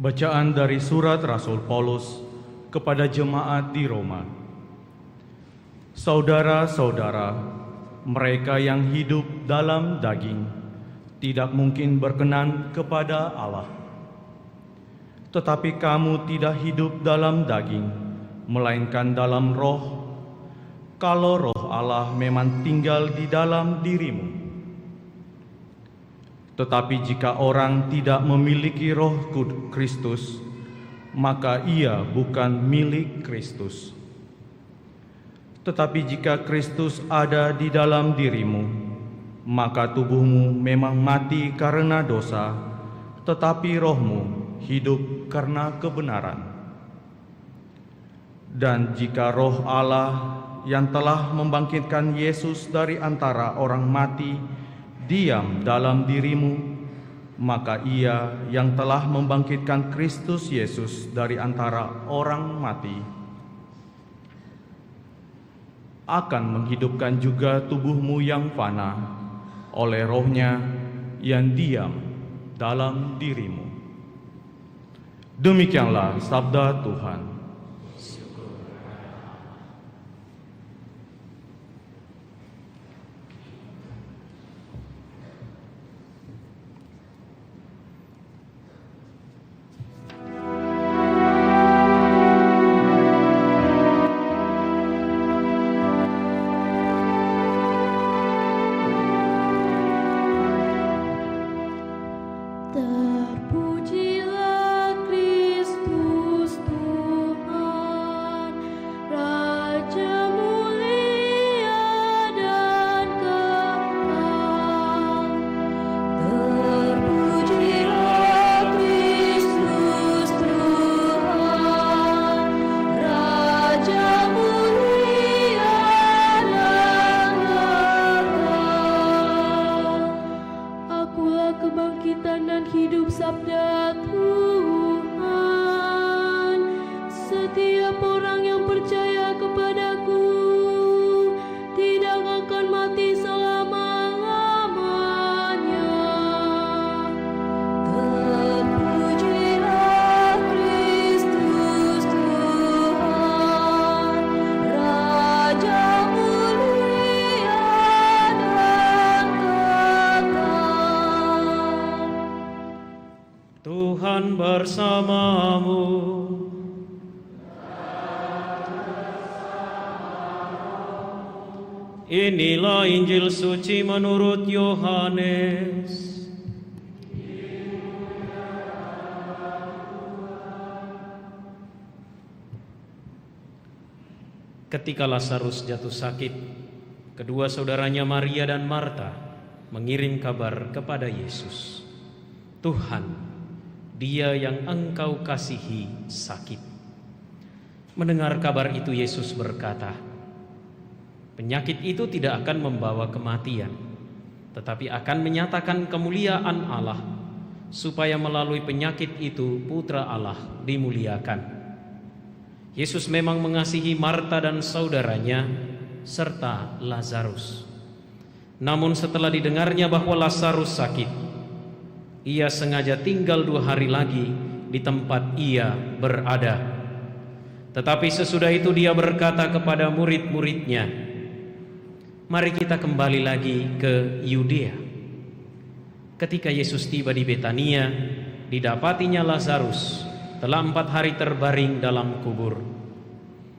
Bacaan dari surat Rasul Paulus kepada jemaat di Roma. Saudara-saudara, mereka yang hidup dalam daging tidak mungkin berkenan kepada Allah. Tetapi kamu tidak hidup dalam daging, melainkan dalam roh, kalau roh Allah memang tinggal di dalam dirimu. Tetapi jika orang tidak memiliki roh Kristus, maka ia bukan milik Kristus. Tetapi jika Kristus ada di dalam dirimu, maka tubuhmu memang mati karena dosa, tetapi rohmu hidup karena kebenaran. Dan jika roh Allah yang telah membangkitkan Yesus dari antara orang mati diam dalam dirimu, maka ia yang telah membangkitkan Kristus Yesus dari antara orang mati akan menghidupkan juga tubuhmu yang fana oleh rohnya yang diam dalam dirimu. Demikianlah sabda Tuhan. Terpujilah Kristus Tuhan, Raja mulia dan kekal. Terpujilah Kristus Tuhan, Raja mulia dan kekal. Akulah kebangkitan dan hidup, sabda Tuhan. Setiap orang yang percaya kepadaku tidak akan mati selama-lamanya. Terpujilah Kristus Tuhan, Raja mulia dan kekal. Tuhan bersamamu. Inilah Injil suci menurut Yohanes. Ketika Lazarus jatuh sakit, kedua saudaranya Maria dan Marta mengirim kabar kepada Yesus. Tuhan, dia yang engkau kasihi sakit. Mendengar kabar itu Yesus berkata, penyakit itu tidak akan membawa kematian, tetapi akan menyatakan kemuliaan Allah, supaya melalui penyakit itu Putra Allah dimuliakan. Yesus memang mengasihi Marta dan saudaranya, serta Lazarus. Namun setelah didengarnya bahwa Lazarus sakit, ia sengaja tinggal 2 hari lagi di tempat ia berada. Tetapi sesudah itu dia berkata kepada murid-muridnya, mari kita kembali lagi ke Yudea. Ketika Yesus tiba di Betania, didapatinya Lazarus telah 4 hari terbaring dalam kubur.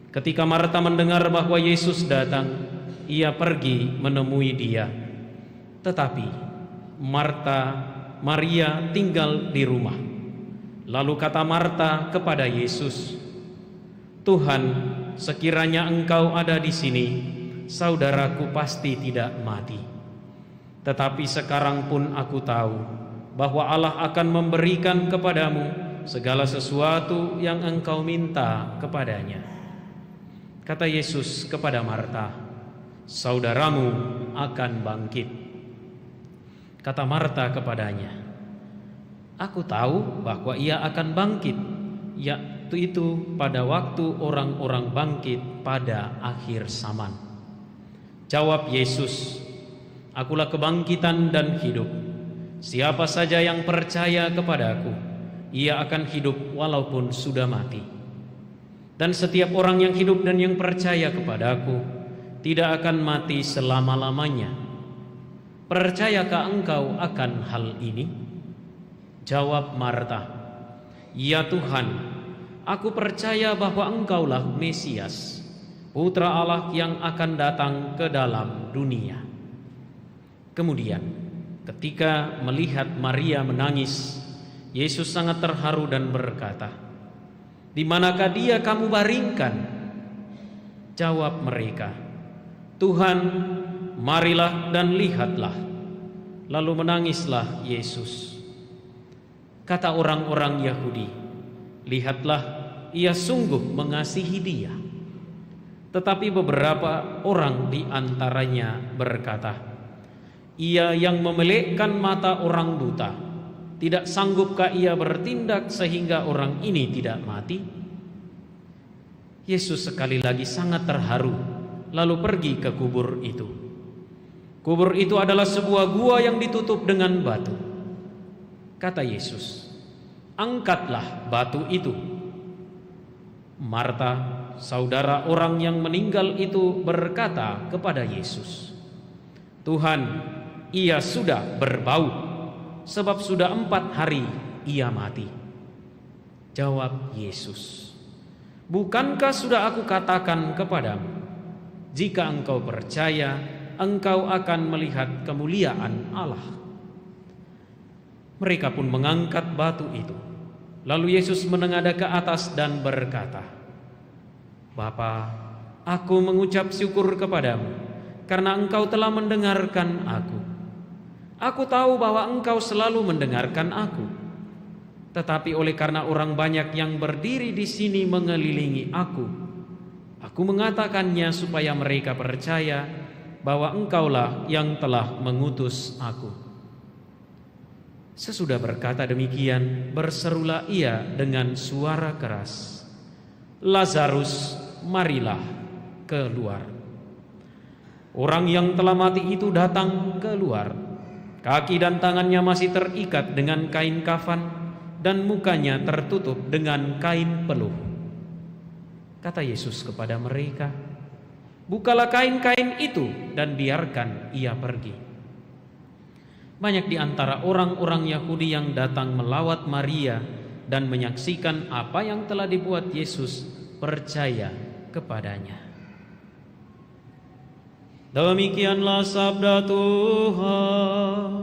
Ketika Marta mendengar bahwa Yesus datang, ia pergi menemui dia. Tetapi Maria tinggal di rumah. Lalu kata Marta kepada Yesus, Tuhan, sekiranya engkau ada di sini, saudaraku pasti tidak mati. Tetapi sekarang pun aku tahu bahwa Allah akan memberikan kepadamu segala sesuatu yang engkau minta kepadanya. Kata Yesus kepada Marta, saudaramu akan bangkit. Kata Marta kepadanya, aku tahu bahwa ia akan bangkit, yaitu pada waktu orang-orang bangkit pada akhir zaman. Jawab Yesus, akulah kebangkitan dan hidup. Siapa saja yang percaya kepadaku, ia akan hidup walaupun sudah mati. Dan setiap orang yang hidup dan yang percaya kepadaku tidak akan mati selama-lamanya. Percayakah engkau akan hal ini? Jawab Marta, ya Tuhan, aku percaya bahwa engkaulah Mesias, Putra Allah yang akan datang ke dalam dunia. Kemudian ketika melihat Maria menangis, Yesus sangat terharu dan berkata, di manakah dia kamu baringkan? Jawab mereka, Tuhan, marilah dan lihatlah. Lalu menangislah Yesus. Kata orang-orang Yahudi, lihatlah, ia sungguh mengasihi dia. Tetapi beberapa orang di antaranya berkata, ia yang memelekkan mata orang buta, tidak sanggupkah ia bertindak sehingga orang ini tidak mati? Yesus sekali lagi sangat terharu, lalu pergi ke kubur itu. Kubur itu adalah sebuah gua yang ditutup dengan batu. Kata Yesus, angkatlah batu itu. Marta, saudara orang yang meninggal itu, berkata kepada Yesus, Tuhan, ia sudah berbau, sebab sudah 4 hari ia mati. Jawab Yesus, bukankah sudah aku katakan kepadamu, jika engkau percaya, engkau akan melihat kemuliaan Allah. Mereka pun mengangkat batu itu. Lalu Yesus menengadah ke atas dan berkata, Bapa, aku mengucap syukur kepadamu, karena engkau telah mendengarkan aku. Aku tahu bahwa engkau selalu mendengarkan aku. Tetapi oleh karena orang banyak yang berdiri di sini mengelilingi aku mengatakannya supaya mereka percaya bahwa engkaulah yang telah mengutus aku. Sesudah berkata demikian, berserulah ia dengan suara keras, Lazarus, marilah keluar. Orang yang telah mati itu datang keluar. Kaki dan tangannya masih terikat dengan kain kafan, dan mukanya tertutup dengan kain peluh. Kata Yesus kepada mereka, bukalah kain-kain itu dan biarkan ia pergi. Banyak di antara orang-orang Yahudi yang datang melawat Maria dan menyaksikan apa yang telah dibuat Yesus percaya kepadanya. Demikianlah sabda Tuhan.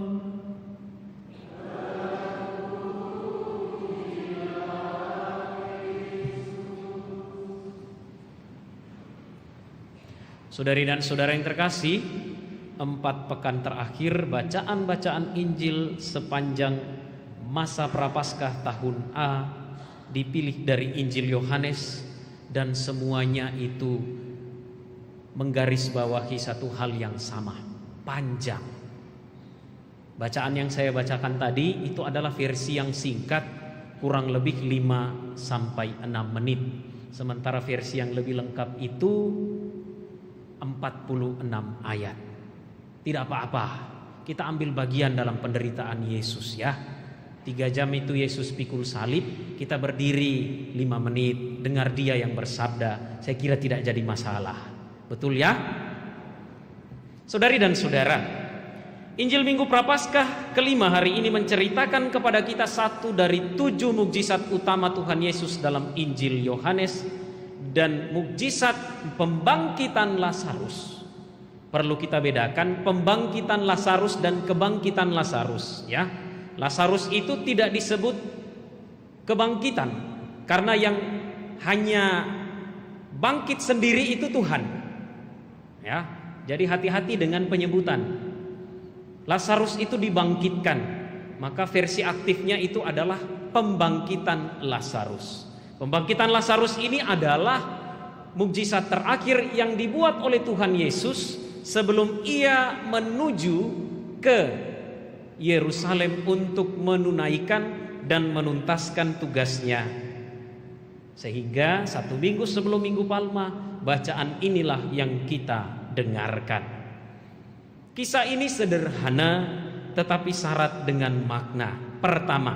Saudari dan saudara yang terkasih, 4 pekan terakhir bacaan-bacaan Injil sepanjang masa Prapaskah tahun A dipilih dari Injil Yohanes, dan semuanya itu menggarisbawahi satu hal yang sama, panjang. Bacaan yang saya bacakan tadi itu adalah versi yang singkat, kurang lebih 5 sampai 6 menit. Sementara versi yang lebih lengkap itu 46 ayat. Tidak apa-apa, kita ambil bagian dalam penderitaan Yesus ya. 3 jam itu Yesus pikul salib, kita berdiri 5 menit dengar dia yang bersabda. Saya kira tidak jadi masalah. Betul ya? Saudari dan saudara, Injil Minggu Prapaskah kelima hari ini menceritakan kepada kita satu dari 7 mukjizat utama Tuhan Yesus dalam Injil Yohanes, dan mukjizat pembangkitan Lazarus. Perlu kita bedakan pembangkitan Lazarus dan kebangkitan Lazarus ya. Lazarus itu tidak disebut kebangkitan karena yang hanya bangkit sendiri itu Tuhan. Ya, jadi hati-hati dengan penyebutan. Lazarus itu dibangkitkan, maka versi aktifnya itu adalah pembangkitan Lazarus. Pembangkitan Lazarus ini adalah mukjizat terakhir yang dibuat oleh Tuhan Yesus sebelum ia menuju ke Yerusalem untuk menunaikan dan menuntaskan tugasnya. Sehingga 1 minggu sebelum Minggu Palma, bacaan inilah yang kita dengarkan. Kisah ini sederhana tetapi syarat dengan makna. Pertama,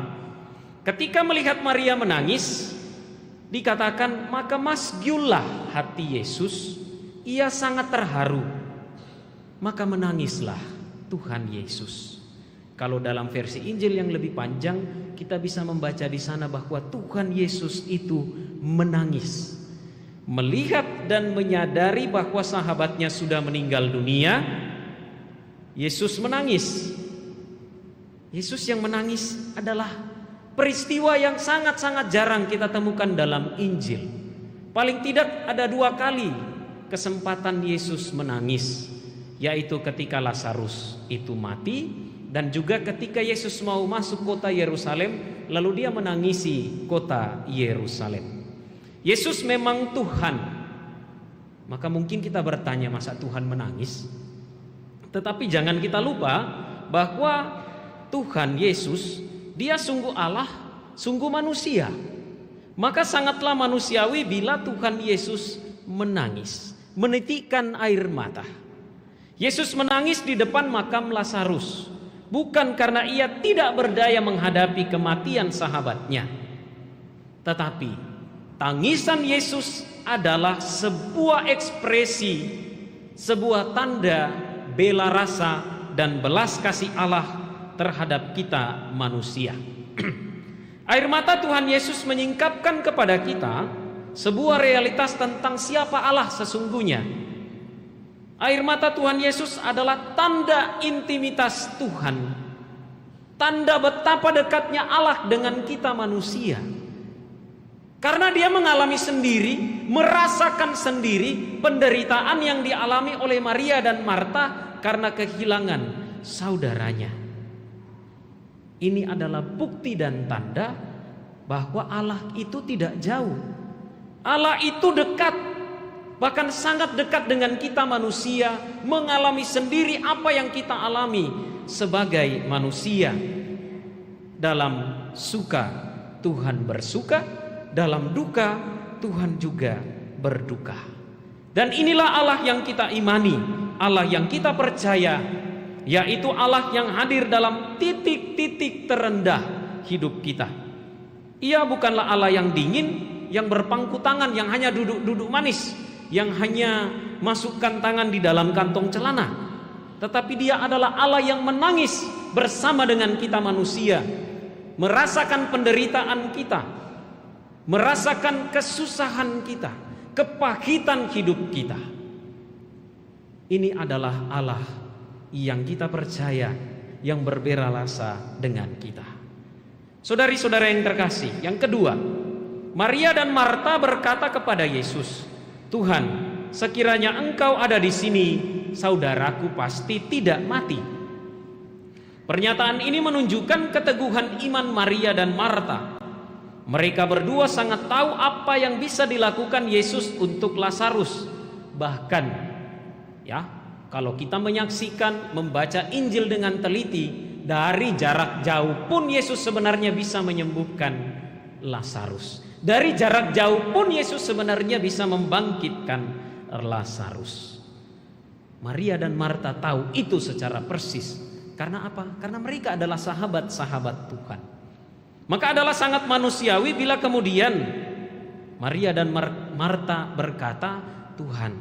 Ketika melihat Maria menangis, dikatakan maka masgyullah hati Yesus, ia sangat terharu, maka menangislah Tuhan Yesus. Kalau dalam versi Injil yang lebih panjang, kita bisa membaca di sana bahwa Tuhan Yesus itu menangis, melihat dan menyadari bahwa sahabatnya sudah meninggal dunia. Yesus menangis. Yesus yang menangis adalah peristiwa yang sangat-sangat jarang kita temukan dalam Injil. Paling tidak ada 2 kali kesempatan Yesus menangis, yaitu ketika Lazarus itu mati, dan juga ketika Yesus mau masuk kota Yerusalem, lalu dia menangisi kota Yerusalem. Yesus memang Tuhan. Maka mungkin kita bertanya, masa Tuhan menangis? Tetapi jangan kita lupa bahwa Tuhan Yesus, dia sungguh Allah, sungguh manusia. Maka sangatlah manusiawi bila Tuhan Yesus menangis, menitikkan air mata. Yesus menangis di depan makam Lazarus, bukan karena ia tidak berdaya menghadapi kematian sahabatnya, tetapi tangisan Yesus adalah sebuah ekspresi, sebuah tanda bela rasa dan belas kasih Allah terhadap kita manusia. Air mata Tuhan Yesus menyingkapkan kepada kita sebuah realitas tentang siapa Allah sesungguhnya. Air mata Tuhan Yesus adalah tanda intimitas Tuhan, tanda betapa dekatnya Allah dengan kita manusia. Karena dia mengalami sendiri, merasakan sendiri penderitaan yang dialami oleh Maria dan Marta karena kehilangan saudaranya. Ini adalah bukti dan tanda bahwa Allah itu tidak jauh. Allah itu dekat, bahkan sangat dekat dengan kita manusia, mengalami sendiri apa yang kita alami sebagai manusia. Dalam suka Tuhan bersuka, dalam duka Tuhan juga berduka. Dan inilah Allah yang kita imani, Allah yang kita percaya, yaitu Allah yang hadir dalam titik-titik terendah hidup kita. Ia bukanlah Allah yang dingin, yang berpangku tangan, yang hanya duduk-duduk manis, yang hanya masukkan tangan di dalam kantong celana. Tetapi dia adalah Allah yang menangis bersama dengan kita manusia, merasakan penderitaan kita, merasakan kesusahan kita, kepahitan hidup kita. Ini adalah Allah yang kita percaya, yang berbela rasa dengan kita. Saudari-saudara yang terkasih, yang kedua, Maria dan Marta berkata kepada Yesus, Tuhan, sekiranya Engkau ada di sini, saudaraku pasti tidak mati. Pernyataan ini menunjukkan keteguhan iman Maria dan Marta. Mereka berdua sangat tahu apa yang bisa dilakukan Yesus untuk Lazarus. Bahkan, ya, kalau kita menyaksikan, membaca Injil dengan teliti, dari jarak jauh pun Yesus sebenarnya bisa menyembuhkan Lazarus. Dari jarak jauh pun Yesus sebenarnya bisa membangkitkan Lazarus. Maria dan Marta tahu itu secara persis. Karena apa? Karena mereka adalah sahabat-sahabat Tuhan. Maka adalah sangat manusiawi bila kemudian Maria dan Marta berkata, Tuhan,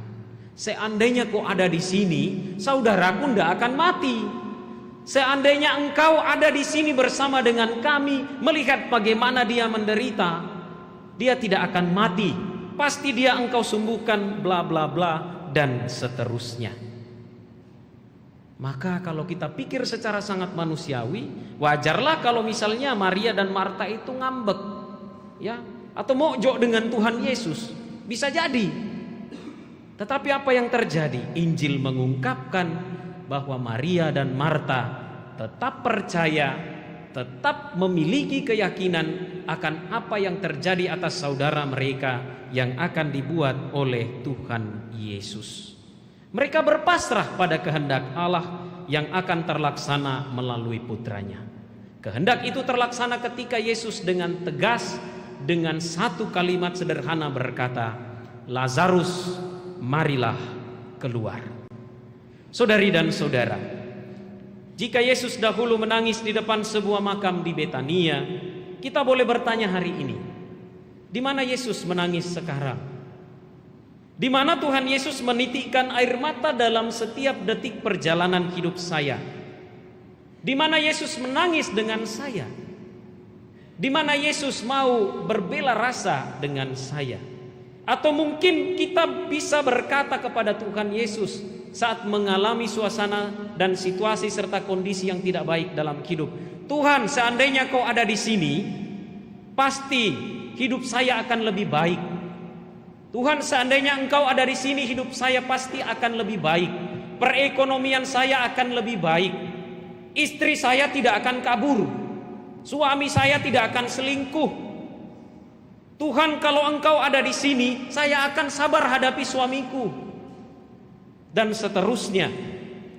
seandainya Kau ada di sini, saudaraku tidak akan mati. Seandainya Engkau ada di sini bersama dengan kami, melihat bagaimana dia menderita, dia tidak akan mati. Pasti dia Engkau sembuhkan, bla bla bla, dan seterusnya. Maka kalau kita pikir secara sangat manusiawi, wajarlah kalau misalnya Maria dan Marta itu ngambek, ya, atau mojok dengan Tuhan Yesus. Bisa jadi. Tetapi apa yang terjadi? Injil mengungkapkan bahwa Maria dan Marta tetap percaya, tetap memiliki keyakinan akan apa yang terjadi atas saudara mereka yang akan dibuat oleh Tuhan Yesus. Mereka berpasrah pada kehendak Allah yang akan terlaksana melalui putranya. Kehendak itu terlaksana ketika Yesus dengan tegas, dengan satu kalimat sederhana berkata, Lazarus, marilah keluar. Saudari dan saudara, jika Yesus dahulu menangis di depan sebuah makam di Betania, kita boleh bertanya hari ini, di mana Yesus menangis sekarang? Di mana Tuhan Yesus menitikkan air mata dalam setiap detik perjalanan hidup saya? Di mana Yesus menangis dengan saya? Di mana Yesus mau berbela rasa dengan saya? Atau mungkin kita bisa berkata kepada Tuhan Yesus saat mengalami suasana dan situasi serta kondisi yang tidak baik dalam hidup, Tuhan, seandainya Kau ada di sini, pasti hidup saya akan lebih baik. Tuhan, seandainya Engkau ada di sini, hidup saya pasti akan lebih baik. Perekonomian saya akan lebih baik. Istri saya tidak akan kabur. Suami saya tidak akan selingkuh. Tuhan, kalau Engkau ada di sini, saya akan sabar hadapi suamiku. Dan seterusnya.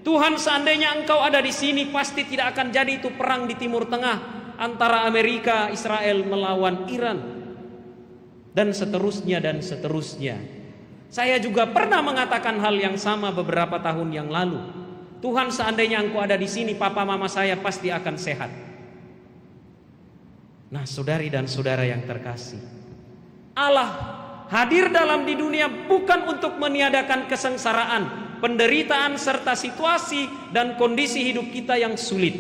Tuhan, seandainya Engkau ada di sini, pasti tidak akan jadi itu perang di Timur Tengah antara Amerika, Israel melawan Iran. Dan seterusnya dan seterusnya. Saya juga pernah mengatakan hal yang sama beberapa tahun yang lalu. Tuhan, seandainya Engkau ada di sini, papa mama saya pasti akan sehat. Nah, saudari dan saudara yang terkasih, Allah hadir dalam di dunia bukan untuk meniadakan kesengsaraan, penderitaan serta situasi dan kondisi hidup kita yang sulit.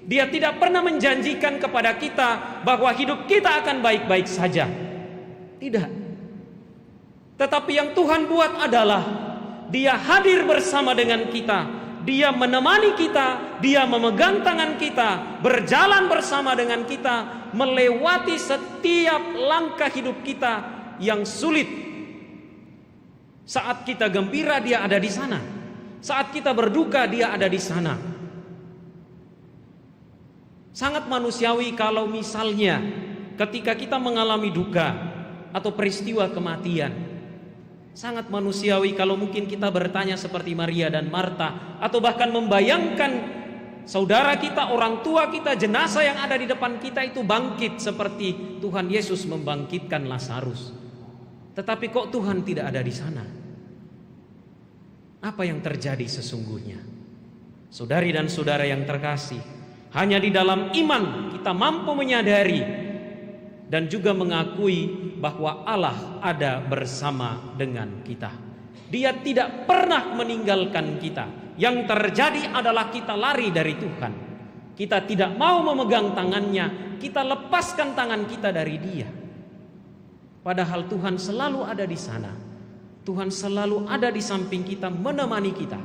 Dia tidak pernah menjanjikan kepada kita bahwa hidup kita akan baik-baik saja. Tidak. Tetapi yang Tuhan buat adalah Dia hadir bersama dengan kita. Dia menemani kita, Dia memegang tangan kita, berjalan bersama dengan kita, melewati setiap langkah hidup kita yang sulit. Saat kita gembira, Dia ada di sana. Saat kita berduka, Dia ada di sana. Sangat manusiawi kalau misalnya ketika kita mengalami duka atau peristiwa kematian, sangat manusiawi kalau mungkin kita bertanya seperti Maria dan Marta, atau bahkan membayangkan saudara kita, orang tua kita, jenazah yang ada di depan kita itu bangkit seperti Tuhan Yesus membangkitkan Lazarus. Tetapi kok Tuhan tidak ada di sana? Apa yang terjadi sesungguhnya? Saudari dan saudara yang terkasih, hanya di dalam iman kita mampu menyadari dan juga mengakui bahwa Allah ada bersama dengan kita. Dia tidak pernah meninggalkan kita. Yang terjadi adalah kita lari dari Tuhan. Kita tidak mau memegang tangannya, kita lepaskan tangan kita dari Dia. Padahal Tuhan selalu ada di sana. Tuhan selalu ada di samping kita, menemani kita.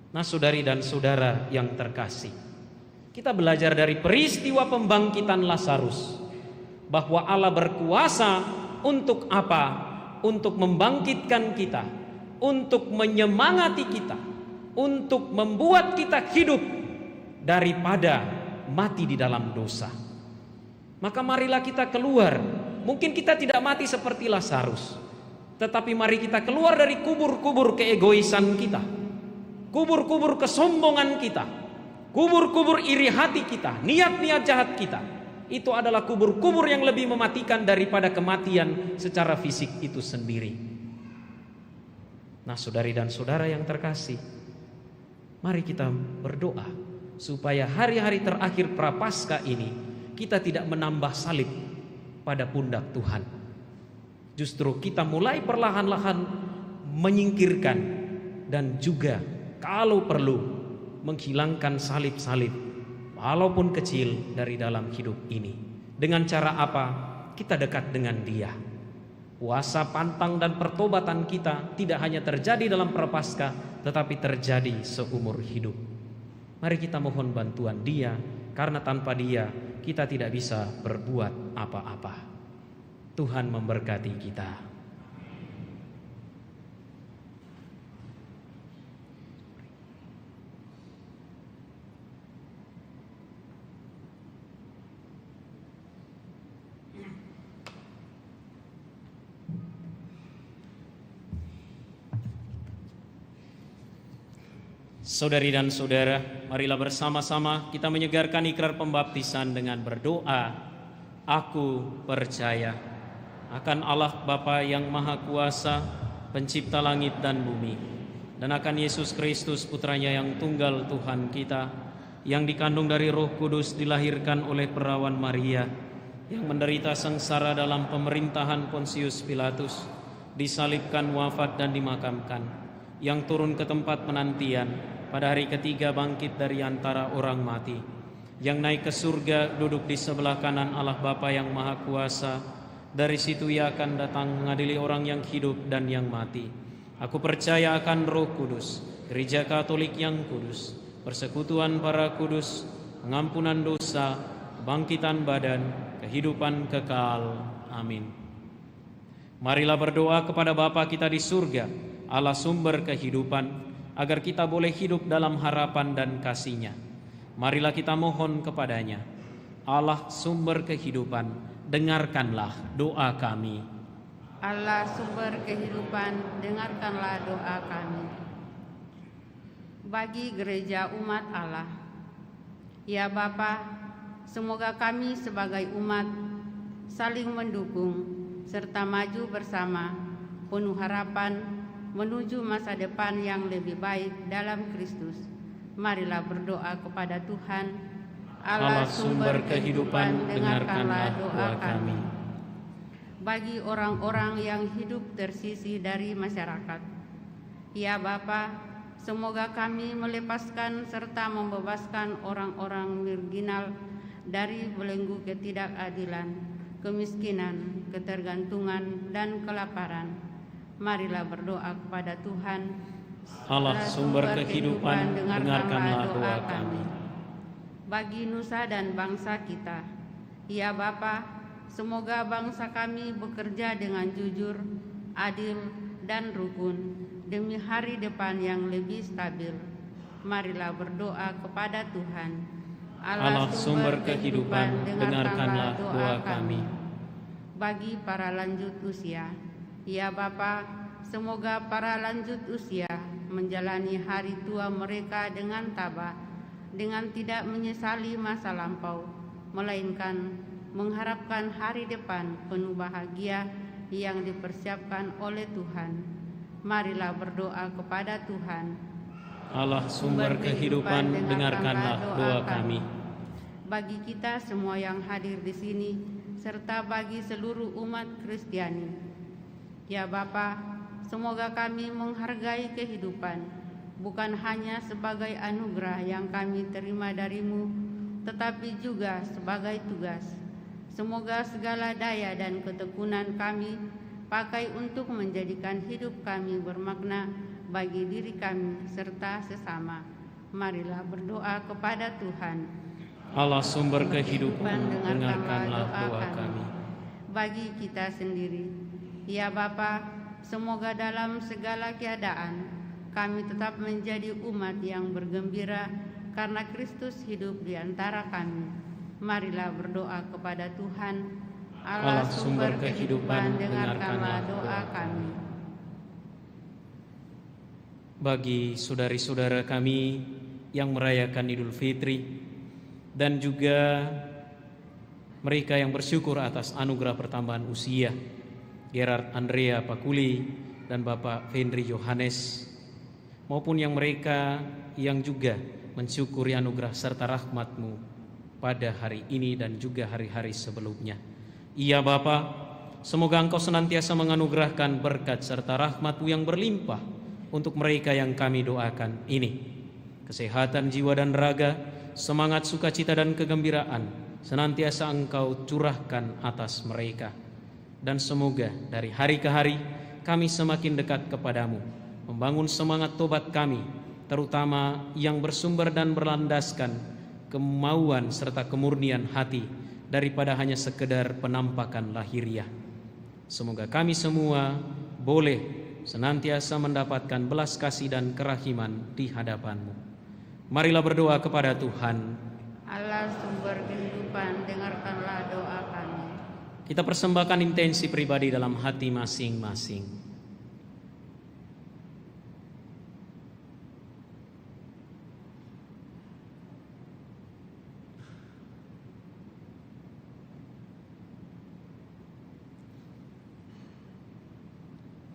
Nah, saudari dan saudara yang terkasih, kita belajar dari peristiwa pembangkitan Lazarus bahwa Allah berkuasa untuk apa? Untuk membangkitkan kita, untuk menyemangati kita, untuk membuat kita hidup daripada mati di dalam dosa. Maka marilah kita keluar. Mungkin kita tidak mati seperti Lazarus, tetapi mari kita keluar dari kubur-kubur keegoisan kita, kubur-kubur kesombongan kita, kubur-kubur iri hati kita, niat-niat jahat kita. Itu adalah kubur-kubur yang lebih mematikan daripada kematian secara fisik itu sendiri. Nah, saudari dan saudara yang terkasih, mari kita berdoa supaya hari-hari terakhir Prapaskah ini kita tidak menambah salib pada pundak Tuhan. Justru kita mulai perlahan-lahan menyingkirkan dan juga kalau perlu menghilangkan salib-salib walaupun kecil dari dalam hidup ini. Dengan cara apa? Kita dekat dengan Dia. Puasa, pantang dan pertobatan kita tidak hanya terjadi dalam Prapaskah, tetapi terjadi seumur hidup. Mari kita mohon bantuan Dia, karena tanpa Dia kita tidak bisa berbuat apa-apa. Tuhan memberkati kita. Saudari dan saudara, marilah bersama-sama kita menyegarkan ikrar pembaptisan dengan berdoa. Aku percaya akan Allah Bapa yang Maha Kuasa, pencipta langit dan bumi, dan akan Yesus Kristus Putranya yang tunggal Tuhan kita, yang dikandung dari Roh Kudus, dilahirkan oleh perawan Maria, yang menderita sengsara dalam pemerintahan Pontius Pilatus, disalibkan, wafat dan dimakamkan, yang turun ke tempat penantian, pada hari ketiga bangkit dari antara orang mati, yang naik ke surga, duduk di sebelah kanan Allah Bapa yang Maha Kuasa. Dari situ Ia akan datang mengadili orang yang hidup dan yang mati. Aku percaya akan Roh Kudus, Gereja Katolik yang kudus, persekutuan para kudus, pengampunan dosa, kebangkitan badan, kehidupan kekal. Amin. Marilah berdoa kepada Bapa kita di surga, Allah sumber kehidupan, agar kita boleh hidup dalam harapan dan kasih-Nya. Marilah kita mohon kepadanya. Allah sumber kehidupan, dengarkanlah doa kami. Allah sumber kehidupan, dengarkanlah doa kami. Bagi gereja umat Allah, ya Bapa, semoga kami sebagai umat saling mendukung serta maju bersama penuh harapan menuju masa depan yang lebih baik dalam Kristus. Marilah berdoa kepada Tuhan. Allah sumber kehidupan, dengarkanlah doa kami. Bagi orang-orang yang hidup tersisih dari masyarakat, ya Bapa, semoga kami melepaskan serta membebaskan orang-orang marginal dari belenggu ketidakadilan, kemiskinan, ketergantungan, dan kelaparan. Marilah berdoa kepada Tuhan. Allah sumber kehidupan, dengarkanlah doa kami. Bagi nusa dan bangsa kita, ya Bapa, semoga bangsa kami bekerja dengan jujur, adil, dan rukun demi hari depan yang lebih stabil. Marilah berdoa kepada Tuhan. Allah sumber kehidupan, dengarkanlah doa kami. Bagi para lanjut usia, ya Bapa, semoga para lanjut usia menjalani hari tua mereka dengan tabah, dengan tidak menyesali masa lampau, melainkan mengharapkan hari depan penuh bahagia yang dipersiapkan oleh Tuhan. Marilah berdoa kepada Tuhan. Allah sumber kehidupan, dengarkanlah doa kami. Bagi kita semua yang hadir di sini, serta bagi seluruh umat Kristiani, ya Bapa, semoga kami menghargai kehidupan, bukan hanya sebagai anugerah yang kami terima dari-Mu, tetapi juga sebagai tugas. Semoga segala daya dan ketekunan kami pakai untuk menjadikan hidup kami bermakna bagi diri kami serta sesama. Marilah berdoa kepada Tuhan. Allah sumber kehidupan, dengarkanlah doa kami. Bagi kita sendiri, ya Bapa, semoga dalam segala keadaan kami tetap menjadi umat yang bergembira karena Kristus hidup di antara kami. Marilah berdoa kepada Tuhan. Allah sumber kehidupan, dengarkanlah doa kami. Bagi saudari-saudara kami yang merayakan Idul Fitri dan juga mereka yang bersyukur atas anugerah pertambahan usia, Gerard Andrea Pakuli dan Bapak Fendri Yohanes, maupun yang mereka yang juga mensyukuri anugerah serta rahmat-Mu pada hari ini dan juga hari-hari sebelumnya. Iya Bapa, semoga Engkau senantiasa menganugerahkan berkat serta rahmat-Mu yang berlimpah untuk mereka yang kami doakan ini. Kesehatan jiwa dan raga, semangat sukacita dan kegembiraan senantiasa Engkau curahkan atas mereka. Dan semoga dari hari ke hari kami semakin dekat kepadamu, membangun semangat tobat kami, terutama yang bersumber dan berlandaskan kemauan serta kemurnian hati daripada hanya sekedar penampakan lahiriah. Semoga kami semua boleh senantiasa mendapatkan belas kasih dan kerahiman di hadapan-Mu. Marilah berdoa kepada Tuhan. Allah sumber kehidupan, dengarkanlah doa kami. Kita persembahkan intensi pribadi dalam hati masing-masing.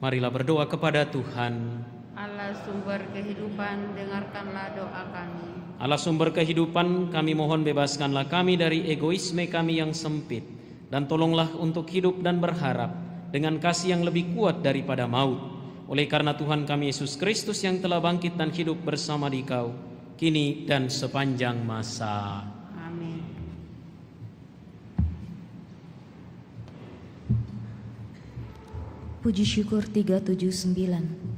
Marilah berdoa kepada Tuhan. Allah sumber kehidupan, dengarkanlah doa kami. Allah sumber kehidupan, kami mohon bebaskanlah kami dari egoisme kami yang sempit, dan tolonglah untuk hidup dan berharap dengan kasih yang lebih kuat daripada maut. Oleh karena Tuhan kami Yesus Kristus yang telah bangkit dan hidup bersama di Kau, kini dan sepanjang masa. Amin. Puji syukur 379.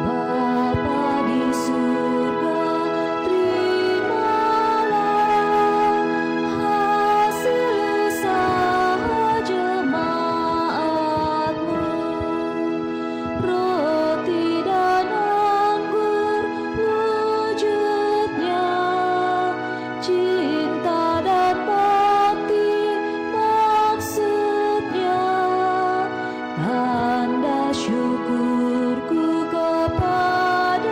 Bapa di surga, terimalah hasil usaha jemaat-Mu. Roti dan anggur wujudnya, cinta dan bakti maksudnya. Tanda syukurku kepadamu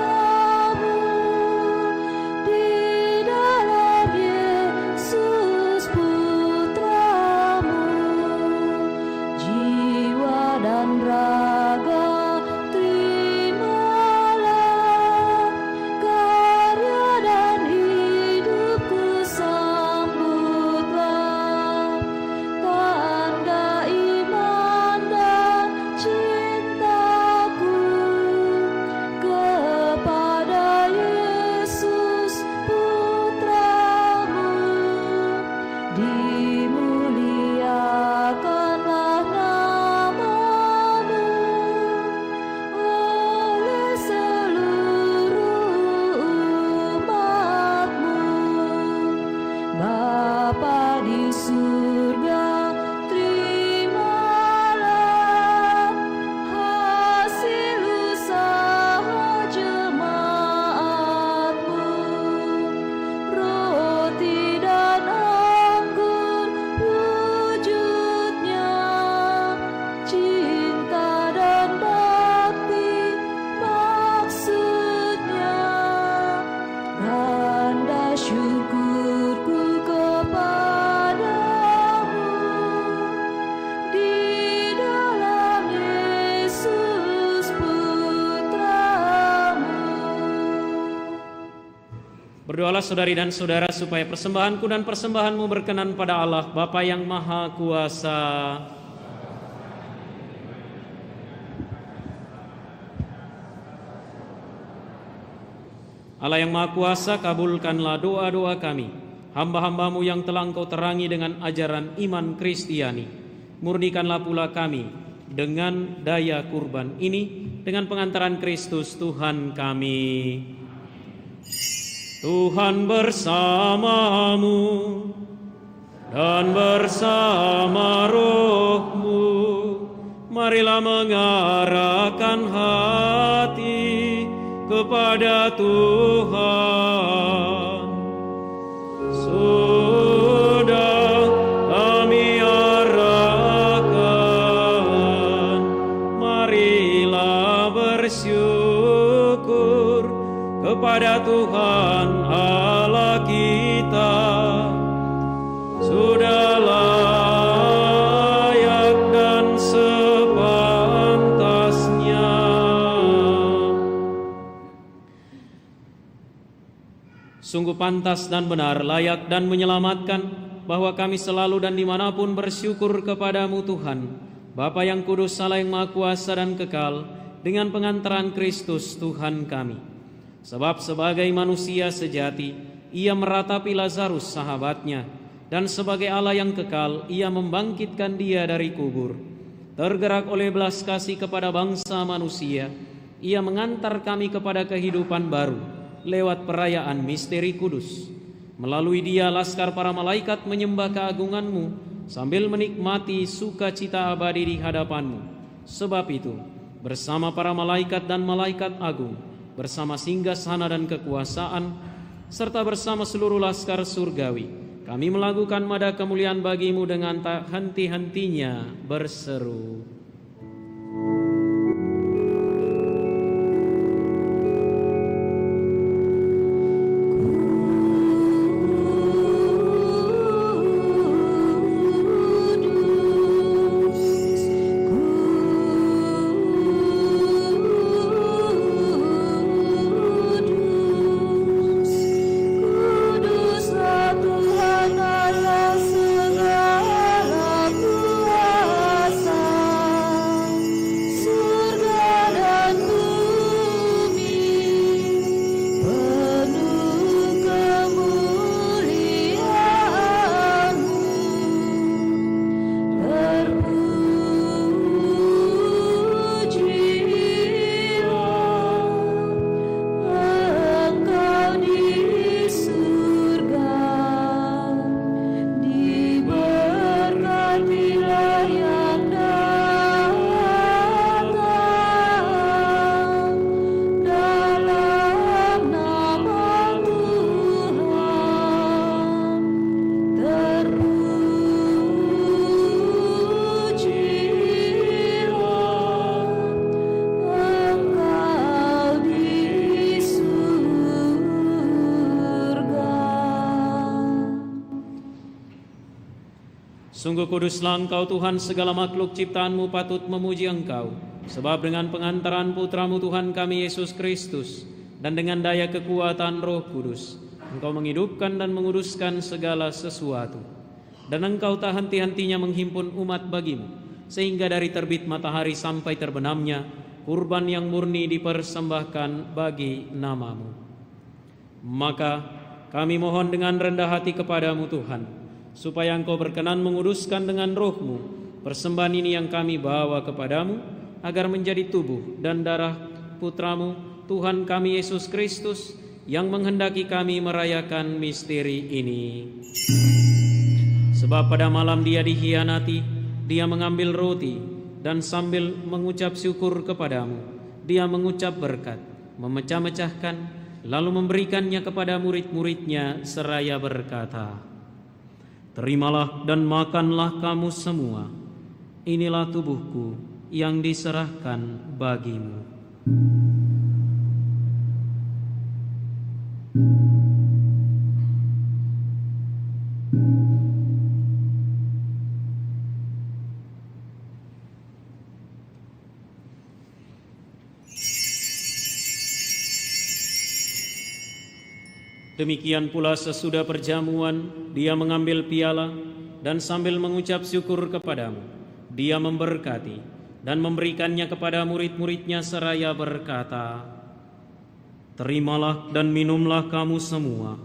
di dalam Yesus Putramu. Jiwa dan raga terimalah, karya dan hidupku sambutlah. Tanda iman dan cintaku kepada Yesus Putramu. Dimuliakanlah namamu oleh seluruh umatmu. Bapa di surga, terimalah hasil usaha jemaat-Mu. Roti dan anggur wujudnya, cinta dan bakti maksudnya. Tanda syukurku kepadamu di dalam Yesus Putramu. Berdoalah saudari dan saudara supaya persembahanku dan persembahanmu berkenan pada Allah Bapa yang Maha Kuasa. Allah yang Maha Kuasa, kabulkanlah doa-doa kami, hamba-hambamu yang telah Engkau terangi dengan ajaran iman Kristiani. Murnikanlah pula kami dengan daya kurban ini, dengan pengantaran Kristus Tuhan kami. Tuhan bersamamu dan bersama rohmu. Marilah mengarahkan hati kepada Tuhan. Sudah kami arahkan, marilah bersyukur kepada Tuhan Allah kita. Sudah layak dan sepantasnya. Sungguh pantas dan benar, layak dan menyelamatkan, bahwa kami selalu dan dimanapun bersyukur kepadamu Tuhan, Bapa yang kudus, Allah yang Maha Kuasa dan kekal, dengan pengantaran Kristus Tuhan kami. Sebab sebagai manusia sejati, Ia meratapi Lazarus sahabatnya, dan sebagai Allah yang kekal, Ia membangkitkan dia dari kubur. Tergerak oleh belas kasih kepada bangsa manusia, Ia mengantar kami kepada kehidupan baru lewat perayaan misteri kudus. Melalui dia laskar para malaikat menyembah keagungan-Mu sambil menikmati sukacita abadi di hadapan-Mu. Sebab itu, bersama para malaikat dan malaikat agung, bersama singgasana dan kekuasaan, serta bersama seluruh laskar surgawi, kami melakukan mada kemuliaan bagi-Mu dengan tak henti-hentinya berseru. Sungguh kuduslah Engkau Tuhan, segala makhluk ciptaan-Mu patut memuji Engkau. Sebab dengan pengantaran Putra-Mu Tuhan kami Yesus Kristus, dan dengan daya kekuatan Roh Kudus, Engkau menghidupkan dan menguduskan segala sesuatu. Dan Engkau tak henti-hentinya menghimpun umat bagimu, sehingga dari terbit matahari sampai terbenamnya, kurban yang murni dipersembahkan bagi nama-Mu. Maka kami mohon dengan rendah hati kepadamu Tuhan, supaya Engkau berkenan menguduskan dengan Roh-Mu persembahan ini yang kami bawa kepadamu, agar menjadi tubuh dan darah Putra-Mu Tuhan kami Yesus Kristus, yang menghendaki kami merayakan misteri ini. Sebab pada malam Dia dikhianati, Dia mengambil roti, dan sambil mengucap syukur kepadamu, Dia mengucap berkat, memecah-mecahkan, lalu memberikannya kepada murid-muridnya seraya berkata, "Terimalah dan makanlah kamu semua, inilah tubuhku yang diserahkan bagimu." Demikian pula sesudah perjamuan, Dia mengambil piala dan sambil mengucap syukur kepadamu, Dia memberkati dan memberikannya kepada murid-muridnya seraya berkata, "Terimalah dan minumlah kamu semua,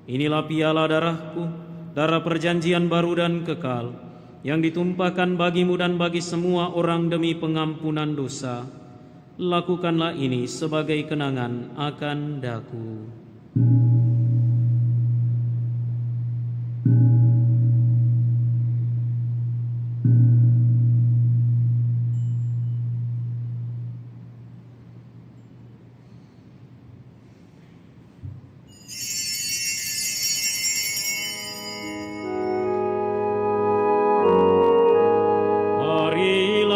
inilah piala darahku, darah perjanjian baru dan kekal, yang ditumpahkan bagimu dan bagi semua orang demi pengampunan dosa. Lakukanlah ini sebagai kenangan akan daku."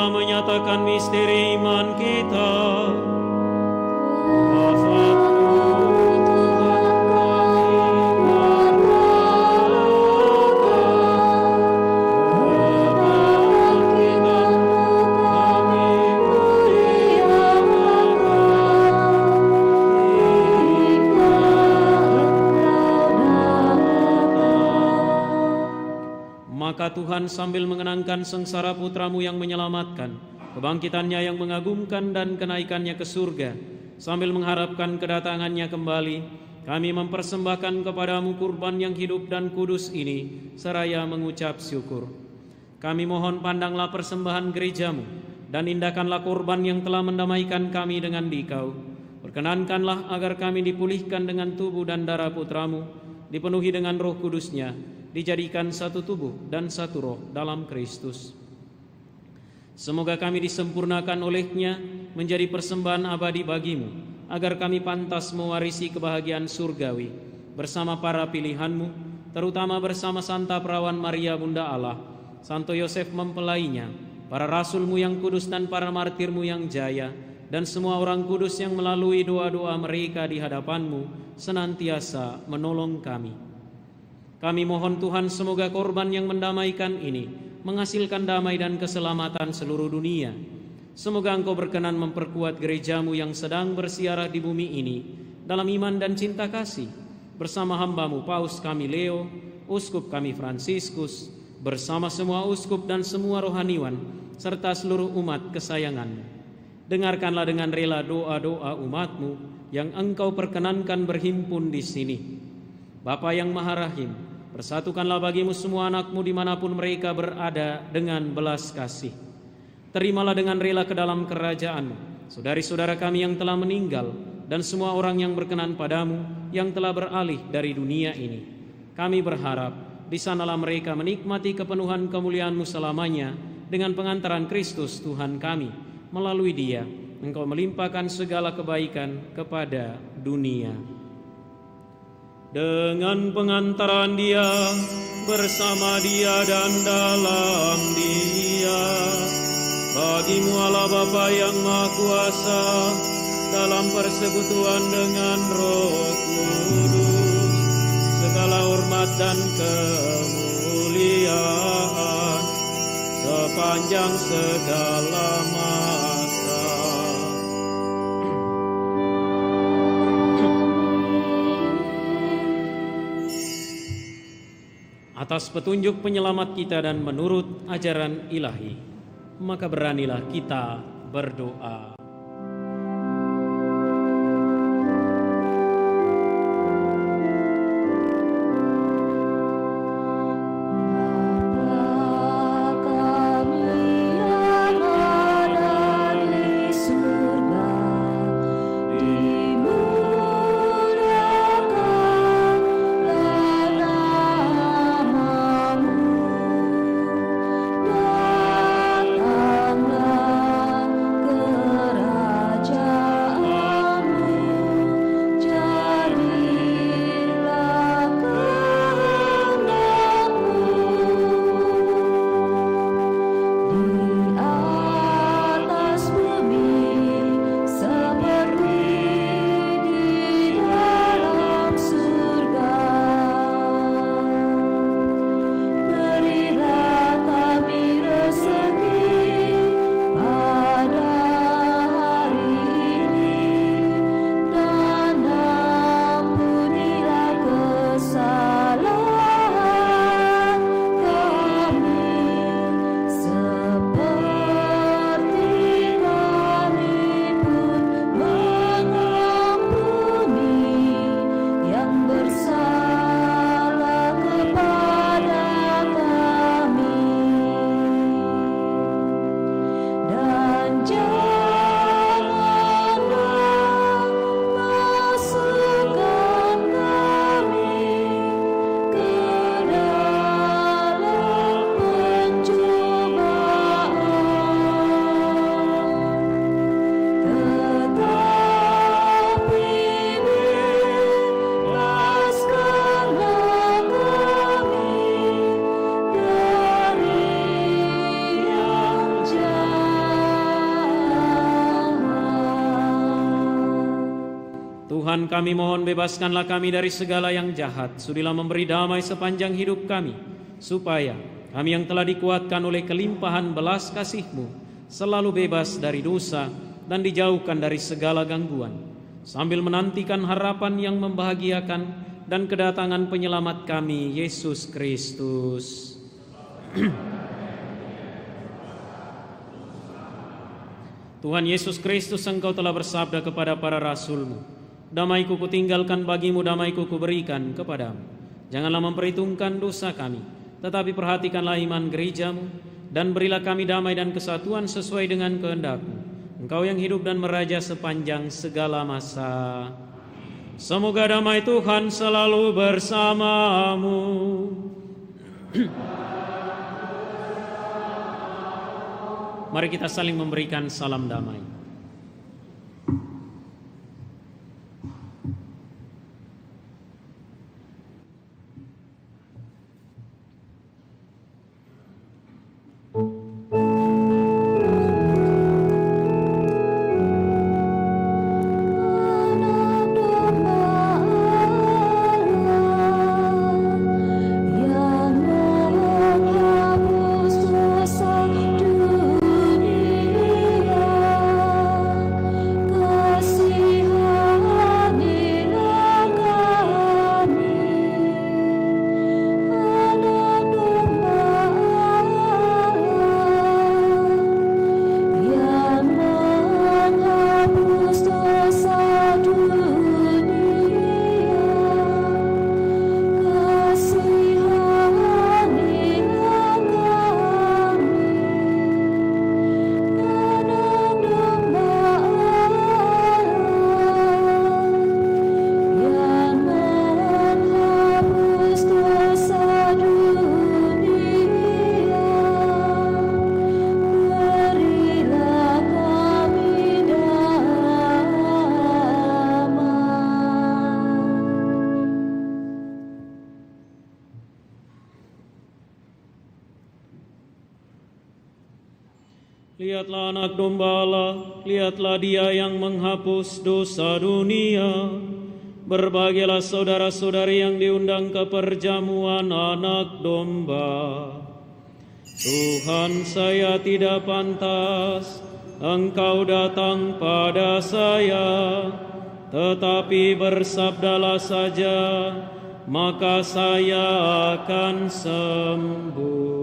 Menyatakan misteri iman kita. Maka Tuhan sambil mengenangkan sengsara Putra-Mu yang menyelamatkan, kebangkitannya yang mengagumkan dan kenaikannya ke surga, sambil mengharapkan kedatangannya kembali, kami mempersembahkan kepadamu kurban yang hidup dan kudus ini, seraya mengucap syukur. Kami mohon pandanglah persembahan gerejamu, dan indahkanlah kurban yang telah mendamaikan kami dengan Dikau. Perkenankanlah agar kami dipulihkan dengan tubuh dan darah Putra-Mu, dipenuhi dengan Roh Kudus-Nya, dijadikan satu tubuh dan satu roh dalam Kristus. Semoga kami disempurnakan oleh-Nya menjadi persembahan abadi bagimu, agar kami pantas mewarisi kebahagiaan surgawi bersama para pilihan-Mu, terutama bersama Santa Perawan Maria Bunda Allah, Santo Yosef mempelainya, para rasul-Mu yang kudus dan para martir-Mu yang jaya, dan semua orang kudus yang melalui doa-doa mereka di hadapan-Mu senantiasa menolong kami. Kami mohon Tuhan, semoga korban yang mendamaikan ini menghasilkan damai dan keselamatan seluruh dunia. Semoga Engkau berkenan memperkuat gereja-Mu yang sedang bersiarah di bumi ini dalam iman dan cinta kasih, bersama hamba-Mu Paus kami Leo, Uskup kami Fransiskus, bersama semua uskup dan semua rohaniwan, serta seluruh umat kesayangan-Mu. Dengarkanlah dengan rela doa-doa umat-Mu yang Engkau perkenankan berhimpun di sini. Bapa yang Maha Rahim, persatukanlah bagimu semua anak-Mu dimanapun mereka berada dengan belas kasih. Terimalah dengan rela ke dalam kerajaan-Mu saudari-saudara kami yang telah meninggal, dan semua orang yang berkenan padamu yang telah beralih dari dunia ini. Kami berharap di sanalah mereka menikmati kepenuhan kemuliaan-Mu selamanya dengan pengantaran Kristus Tuhan kami. Melalui Dia Engkau melimpahkan segala kebaikan kepada dunia. Dengan pengantaran Dia, bersama Dia dan dalam Dia, bagimu Allah Bapa yang Maha Kuasa, dalam persekutuan dengan Roh Kudus, segala hormat dan kemuliaan sepanjang segala masa. Atas petunjuk penyelamat kita dan menurut ajaran ilahi, maka beranilah kita berdoa. Tuhan, kami mohon bebaskanlah kami dari segala yang jahat, sudilah memberi damai sepanjang hidup kami, supaya kami yang telah dikuatkan oleh kelimpahan belas kasih-Mu selalu bebas dari dosa dan dijauhkan dari segala gangguan, sambil menantikan harapan yang membahagiakan dan kedatangan penyelamat kami, Yesus Kristus. Tuhan Yesus Kristus, Engkau telah bersabda kepada para rasul-Mu, damai-Ku kutinggalkan bagimu, damai-Ku kuberikan kepadamu. Janganlah memperhitungkan dosa kami, tetapi perhatikanlah iman gereja-Mu, dan berilah kami damai dan kesatuan sesuai dengan kehendak-Mu. Engkau yang hidup dan meraja sepanjang segala masa. Semoga damai Tuhan selalu bersamamu. Mari kita saling memberikan salam damai. Lihatlah anak domba Allah, lihatlah Dia yang menghapus dosa dunia. Berbahagialah saudara-saudari yang diundang ke perjamuan anak domba. Tuhan, saya tidak pantas Engkau datang pada saya, tetapi bersabdalah saja, maka saya akan sembuh.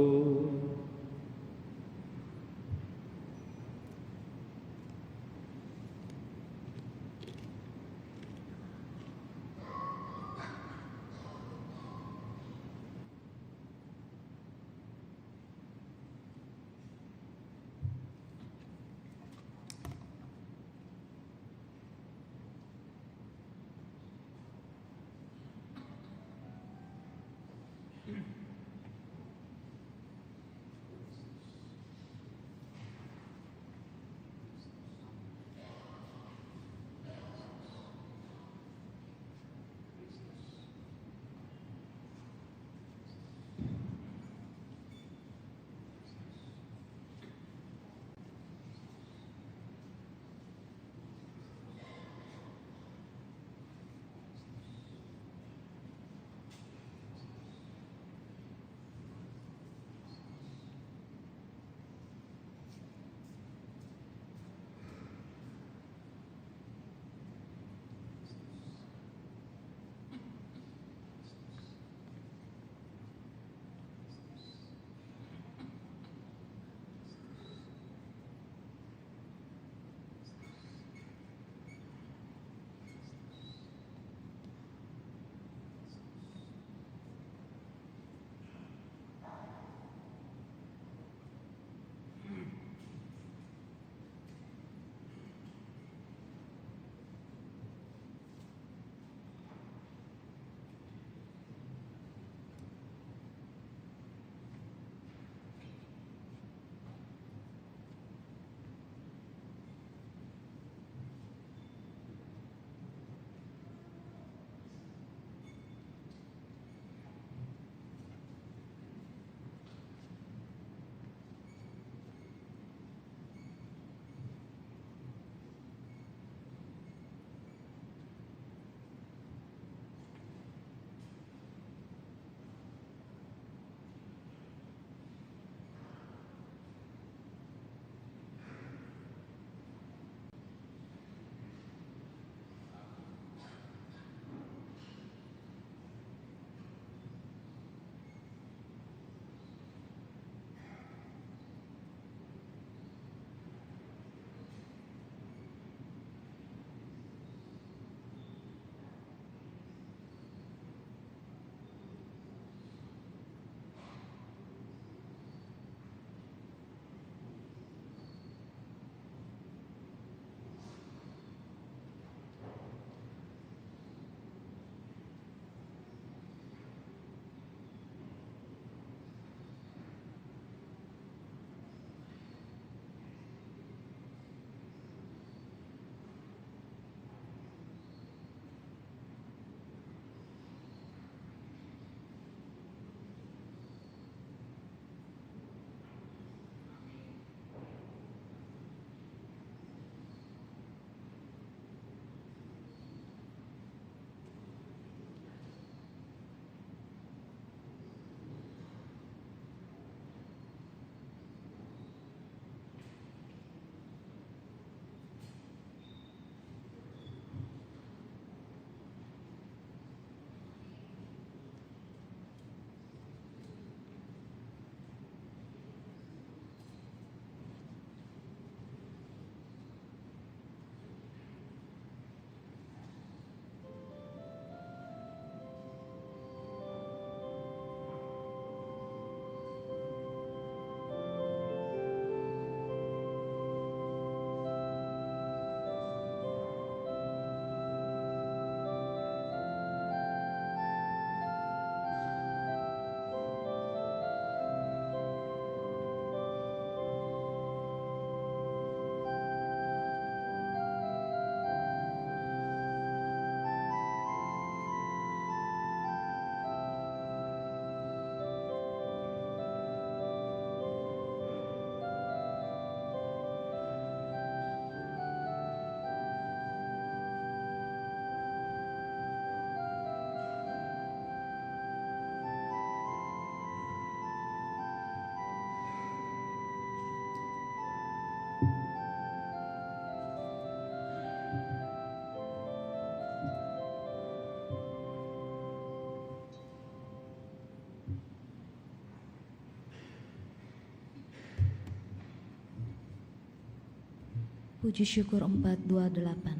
Puji syukur 428.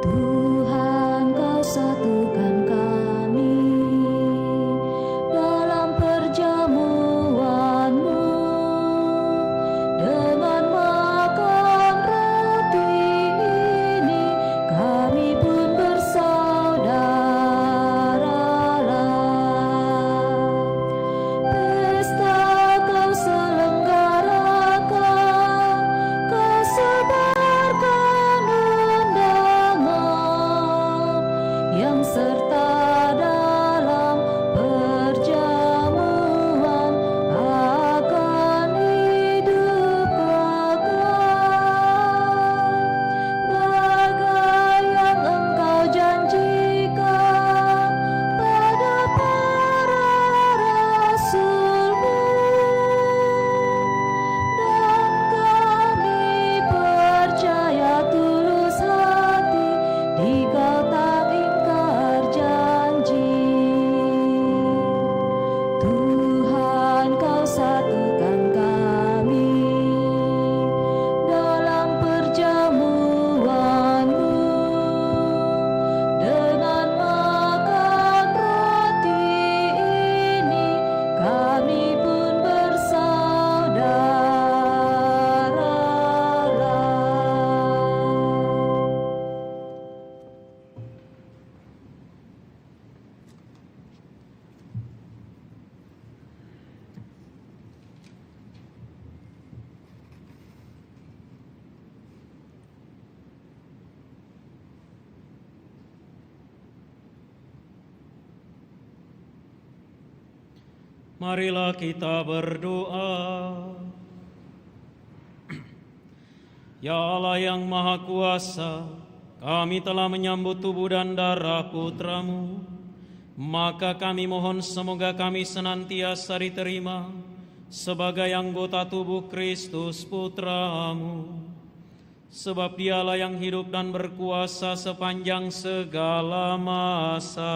Tuhan, Kau satukan kami dalam perjamuan-Mu dengan makan roti ini, kami pun bersaudaralah. Pesta Kau selenggarakan, Kau sebarkan undangan yang serta dalam perjamuan akan hidup kekal. Bagai yang Engkau janjikan pada para rasul-Mu, dan kami percaya tulus hati di Kau tak ingkar janji. Tuhan, Kau satukan kami dalam perjamuan-Mu dengan makan roti ini, kami pun bersaudaralah. Marilah kita berdoa. Ya Allah yang Maha Kuasa, kami telah menyambut tubuh dan darah Putra-Mu, maka kami mohon semoga kami senantiasa diterima sebagai anggota tubuh Kristus Putra-Mu. Sebab Dialah yang hidup dan berkuasa sepanjang segala masa.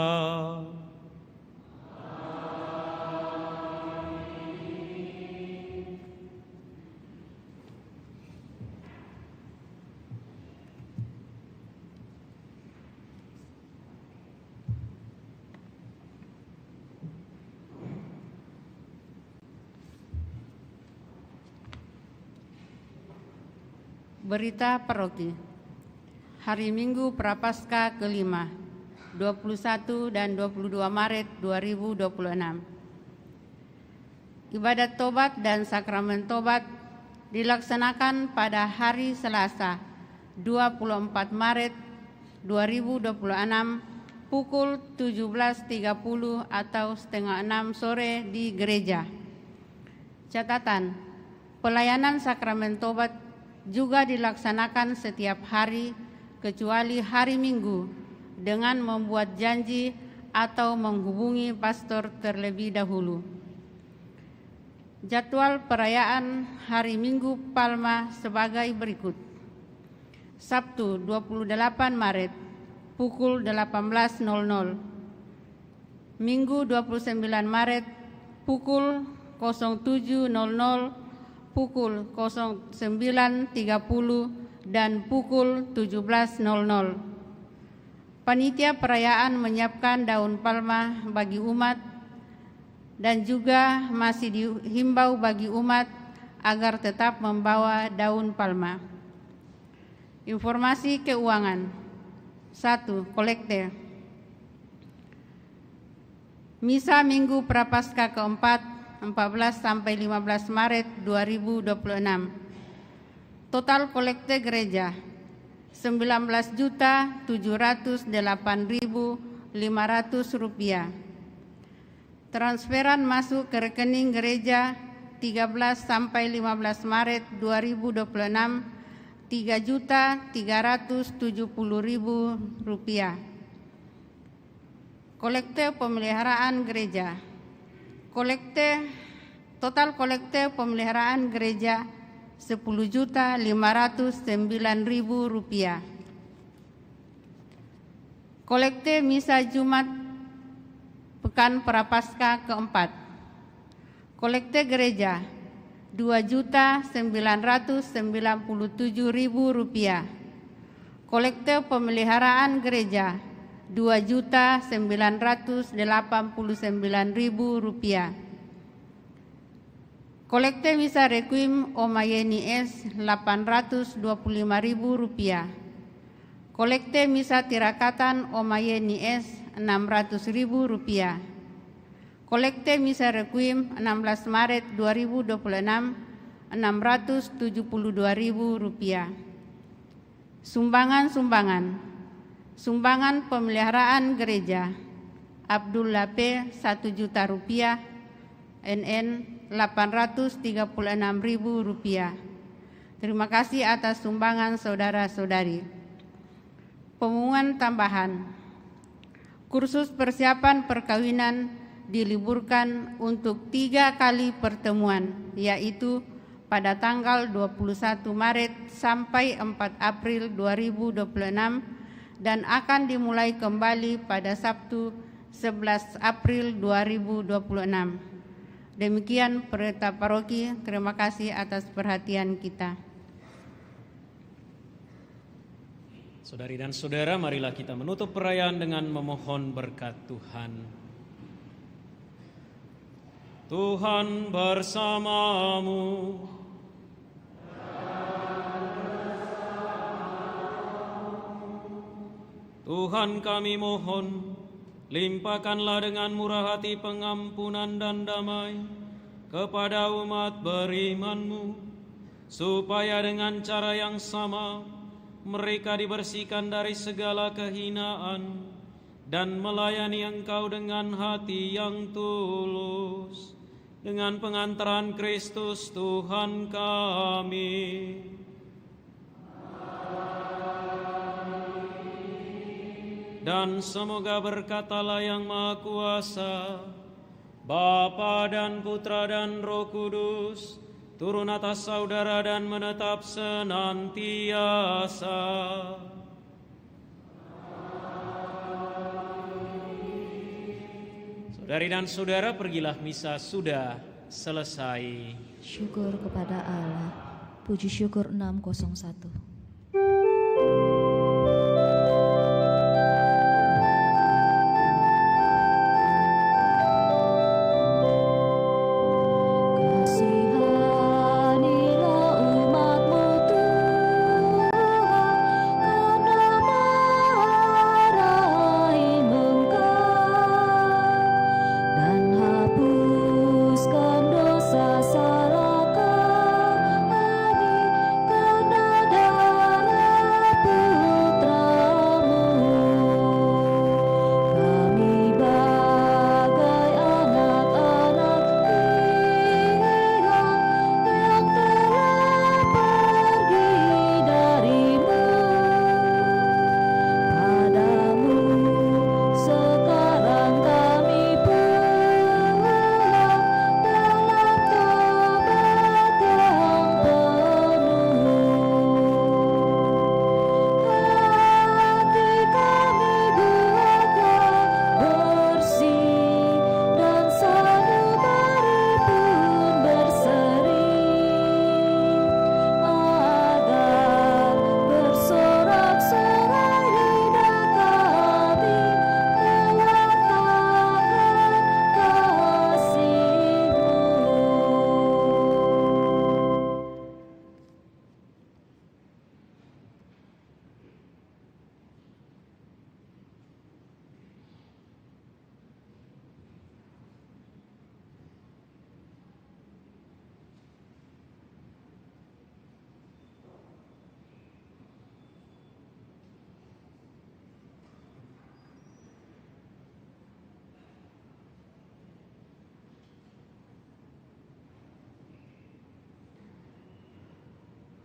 Berita Paroki. Hari Minggu Prapaskah kelima, 21 dan 22 Maret 2026. Ibadat tobat dan sakramen tobat dilaksanakan pada hari Selasa, 24 Maret 2026 pukul 17.30 atau setengah 6 sore di gereja. Catatan, pelayanan sakramen tobat juga dilaksanakan setiap hari kecuali hari Minggu dengan membuat janji atau menghubungi pastor terlebih dahulu. Jadwal perayaan hari Minggu Palma sebagai berikut. Sabtu 28 Maret pukul 18.00. Minggu 29 Maret pukul 07.00, pukul 09.30 dan pukul 17.00. Panitia perayaan menyiapkan daun palma bagi umat dan juga masih dihimbau bagi umat agar tetap membawa daun palma. Informasi keuangan. 1. Kolekte. Misa Minggu Prapaskah keempat 14 sampai 15 Maret 2026. Total kolekte gereja 19.708.500 rupiah. Transferan masuk ke rekening gereja 13 sampai 15 Maret 2026 3.370.000 rupiah. Kolekte pemeliharaan gereja. Total kolekte pemeliharaan gereja 10.509.000 rupiah. Kolekte Misa Jumat Pekan Prapaskah keempat. Kolekte gereja Rp2.997.000. Kolekte pemeliharaan gereja Rp2.989.000. Kolekte Misa Requiem Oma Yeni S Rp825.000. Kolekte Misa Tirakatan Oma Yeni S Rp600.000. Kolekte Misa Requiem 16 Maret 2026 Rp672.000. Sumbangan pemeliharaan gereja Abdullah P Rp1 juta, NN Rp836.000. Terima kasih atas sumbangan saudara-saudari. Pengumuman tambahan. Kursus persiapan perkawinan diliburkan untuk 3 kali pertemuan, yaitu pada tanggal 21 Maret sampai 4 April 2026 dan akan dimulai kembali pada Sabtu 11 April 2026. Demikian Pendeta Paroki, terima kasih atas perhatian kita. Saudari dan saudara, marilah kita menutup perayaan dengan memohon berkat Tuhan. Tuhan bersamamu. Tuhan kami mohon, limpahkanlah dengan murah hati pengampunan dan damai kepada umat beriman-Mu, supaya dengan cara yang sama mereka dibersihkan dari segala kehinaan dan melayani Engkau dengan hati yang tulus. Dengan pengantaran Kristus Tuhan kami. Dan semoga berkat Allah yang Maha Kuasa, Bapa dan Putra dan Roh Kudus, turun atas saudara dan menetap senantiasa. Saudari dan saudara, pergilah misa sudah selesai. Syukur kepada Allah. Puji syukur 601.